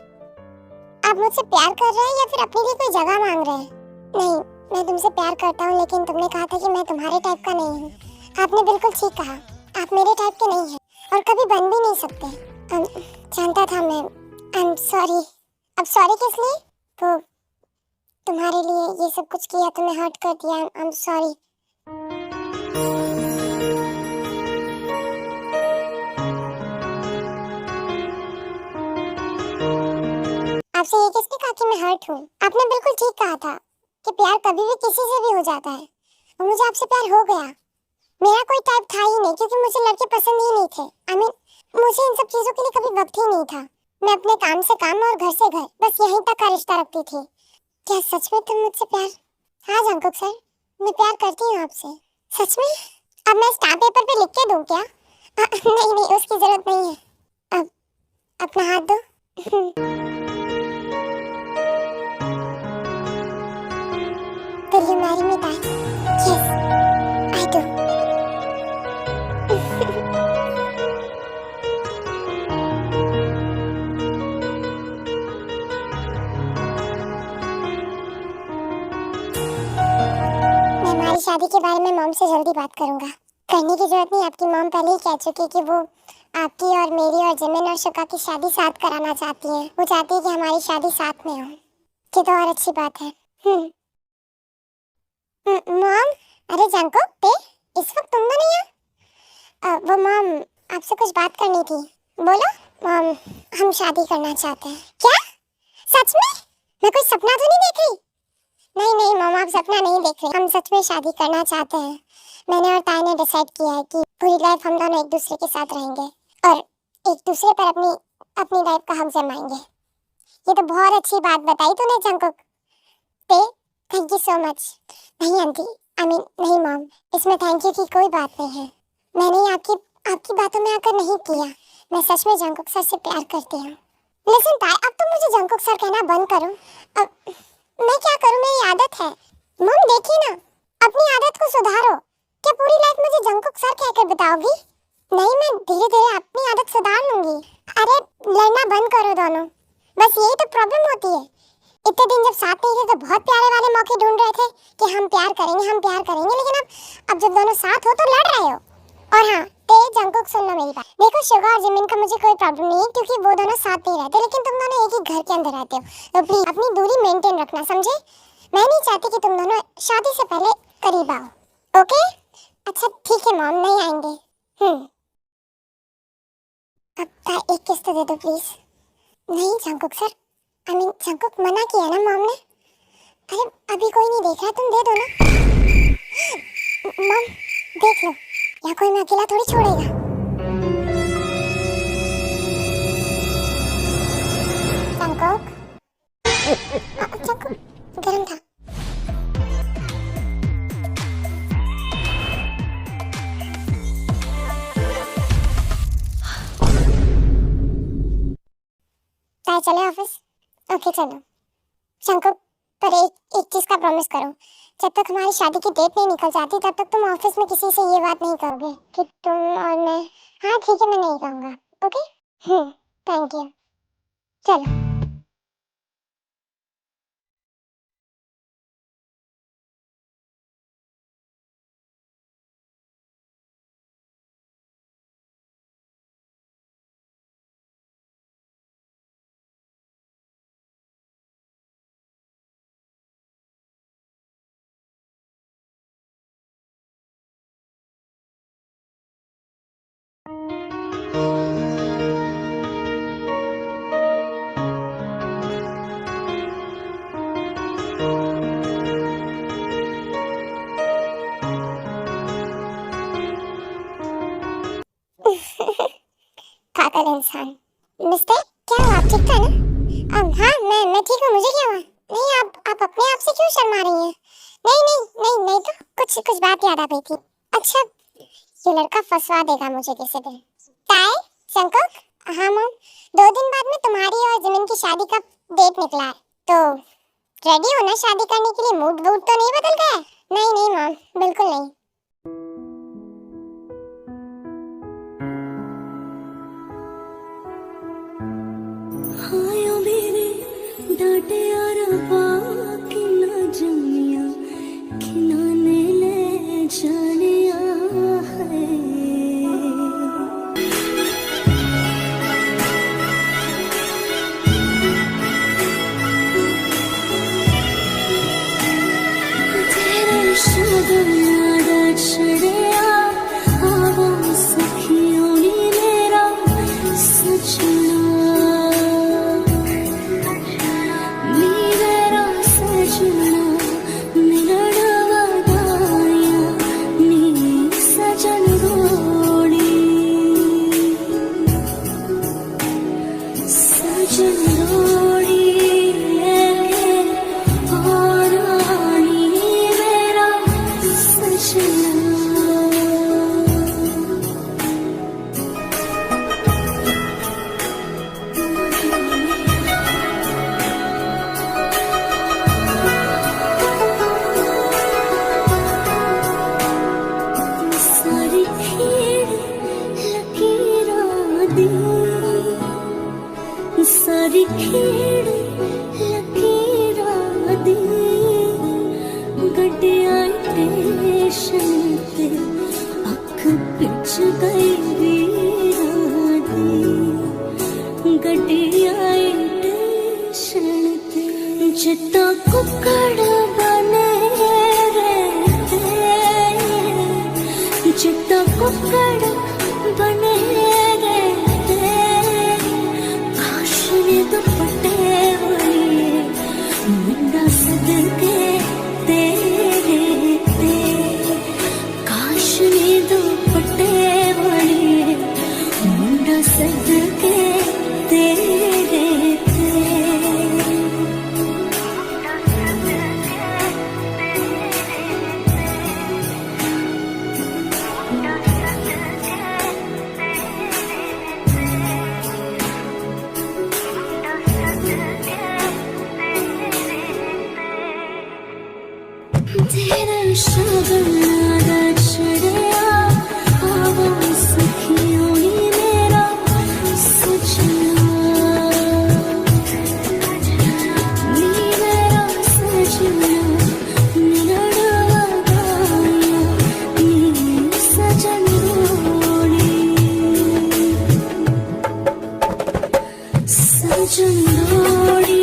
आप मुझसे प्यार कर रहे हैं या फिर अपने लिए कोई जगह मांग रहे हैं? नहीं, मैं तुमसे प्यार करता हूँ लेकिन तुमने कहा था कि मैं तुम्हारे टाइप का नहीं हूँ। आपने बिल्कुल ठीक कहा, आप मेरे टाइप के नहीं हैं और कभी बन भी नहीं सकते। जानता था मैं। I am sorry. अब सॉरी किस लिए? तो तुम्हारे लिए ये सब कुछ किया, तुम्हें हर्ट कर दिया। I am sorry. आपसे ये किसने कहा कि मैं हर्ट हूँ? आपने बिल्कुल ठीक कहा था कि प्यार कभी भी किसी से भी हो जाता है और मुझे आपसे प्यार हो गया। मेरा कोई टाइप था ही नहीं क्योंकि मुझे लड़के पसंद ही नहीं थे। मुझे इन सब चीजों के लिए कभी वक्त ही नहीं था। मैं अपने काम से काम और घर से घर, बस यहीं तक का रिश्ता रखती थी। क्या सच में तुम मुझसे प्यार? हाँ जंकुक सर, मैं प्यार करती हूँ आपसे। सच में? अब मैं स्टाम्प पेपर पे लिख के दूँ क्या? नहीं उसकी जरूरत नहीं है। अब अपना हाथ दो। Will you marry me, Dad? Yes, I do. शादी के बारे में मॉम से जल्दी बात करूंगा। करने की जरूरत नहीं, आपकी मॉम पहले ही कह चुकी कि वो आपकी और मेरी और जिमिन और शुका की शादी साथ कराना चाहती है। वो चाहती है कि हमारी शादी साथ में हो। ये तो और अच्छी बात है। मॉम, अरे जंकुक, ते इस वक्त तुम नहीं हो? वो मॉम, आपसे कुछ बात करनी थी। बोलो। मॉम, हम शादी करना चाहते हैं। क्या? सच में? मैं कोई सपना तो नहीं देख रही? नहीं नहीं मॉम, आप सपना नहीं देख रहे। हम सच में शादी करना चाहते हैं। मैंने और ताई ने डिसाइड किया है कि पूरी लाइफ हम दोनों एक दूसरे के साथ रहेंगे और एक दूसरे पर अपनी लाइफ का हक जमाएंगे। ये तो बहुत अच्छी बात बताई तूने जंकुक। ते थैंक यू सो मच। नहीं आंटी, नहीं मॉम, इसमें थैंक यू की कोई बात नहीं है। मैंने आपकी बातों में आकर नहीं किया। मैं सच में जंकुक सर से प्यार करती हूँ। लेकिन ताई, अब तुम मुझे जंकुक सर कहना बंद करो। अब मैं क्या करूं, मेरी आदत है। मॉम देखिए ना, अपनी आदत को सुधारो। क्या पूरी लाइफ मुझे जंकुक सर कहकर बताओगी? नहीं, मैं धीरे धीरे अपनी आदत सुधार लूंगी। अरे लड़ना बंद करो दोनों, बस यही तो प्रॉब्लम होती है। इतने दिन जब साथ नहीं थे तो बहुत प्यारे वाले मौके ढूंढ रहे थे कि हम प्यार करेंगे, लेकिन अब जब दोनों साथ हो तो लड़ रहे हो। और हाँ, ते जंकुक सुन लो मेरी बात। देखो शुगा और जिमिन का मुझे कोई प्रॉब्लम नहीं है क्योंकि वो दोनों साथ नहीं रहते, लेकिन तुम दोनों एक ही घर के अंदर रहते हो, तो प्लीज अपनी दूरी मेंटेन रखना, समझे? मैं नहीं चाहती कि तुम दोनों शादी से पहले करीब आओ। ओके? अच्छा ठीक है मॉम, नहीं आएंगे। अब एक किस्त दे दो प्लीज। नहीं जंकुक सर, जंकुक मना किया ना मॉम ने। अरे अभी कोई नहीं देख रहा, तुम दे दो ना। मॉम देख लो, या कोई मैं अकेला थोड़ी छोड़ेगा। जंकुक गरम था। ताई चले ऑफिस? ओके चलो। जंकुक, पर एक चीज का प्रॉमिस करो, जब तक हमारी शादी की डेट नहीं निकल जाती तब तक तुम ऑफिस में किसी से ये बात नहीं करोगे कि तुम और मैं। हाँ ठीक है, मैं नहीं कहूँगा। ओके? Thank you. चलो। पागल इंसान। मिस्टर, क्या हुआ? आप ठीक था ना? हाँ मैं ठीक हूँ। मुझे क्या हुआ? नहीं, आप अपने आप से क्यों शर्मा रही हैं? नहीं तो कुछ बात याद आ गई थी। अच्छा, ये लड़का फंसवा देगा मुझे किसी दिन। ताई, जंकुक, हाँ मॉम, 2 दिन बाद में तुम्हारी और जिमिन की शादी का डेट निकला है, तो रेडी हो ना शादी करने के लिए? मूड तो नहीं बदल गया? नहीं मॉम, बिल्कुल नहीं। डांटे और बाकी ना जमिया खिनाने ले जानिया है। तेरे शगन शनते अख पिच गई वीरादी गड्डिया शनते जिता कुकड़ बने रहते जिता कुकड़ बने रहते काश ने दुपट्टे वाली मुंडा सदके तेरे ते काश ने दुपट्टे वाली मुंडा सदके तेरे ते तेरा शगन चढ़िया आवा सखियों ही मेरा सजना नी मेरा सजना निरड़ा गाया नी सजन रोड़ी सजन रोड़ी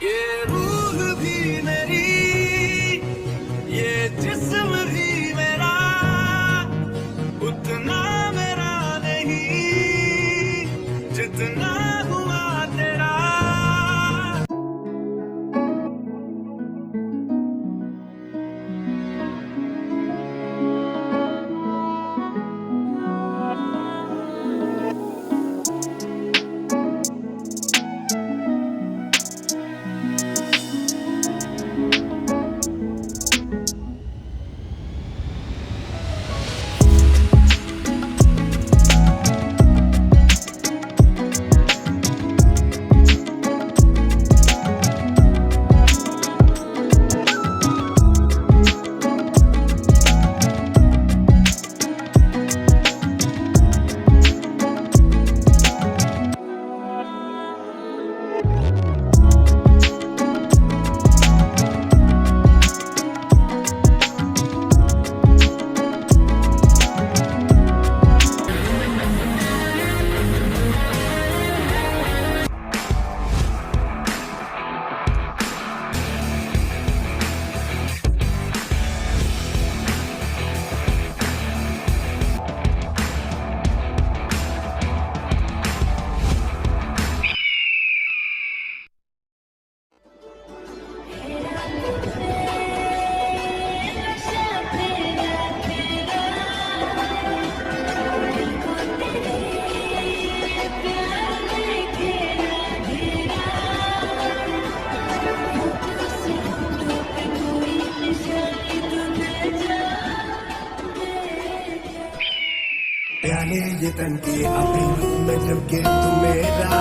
ये रूह भी मेरी ये जिस्म भी मेरा उतना मेरा नहीं जितना हुआ तेरा प्याले ये तन के अपनी में जब के तू मेरा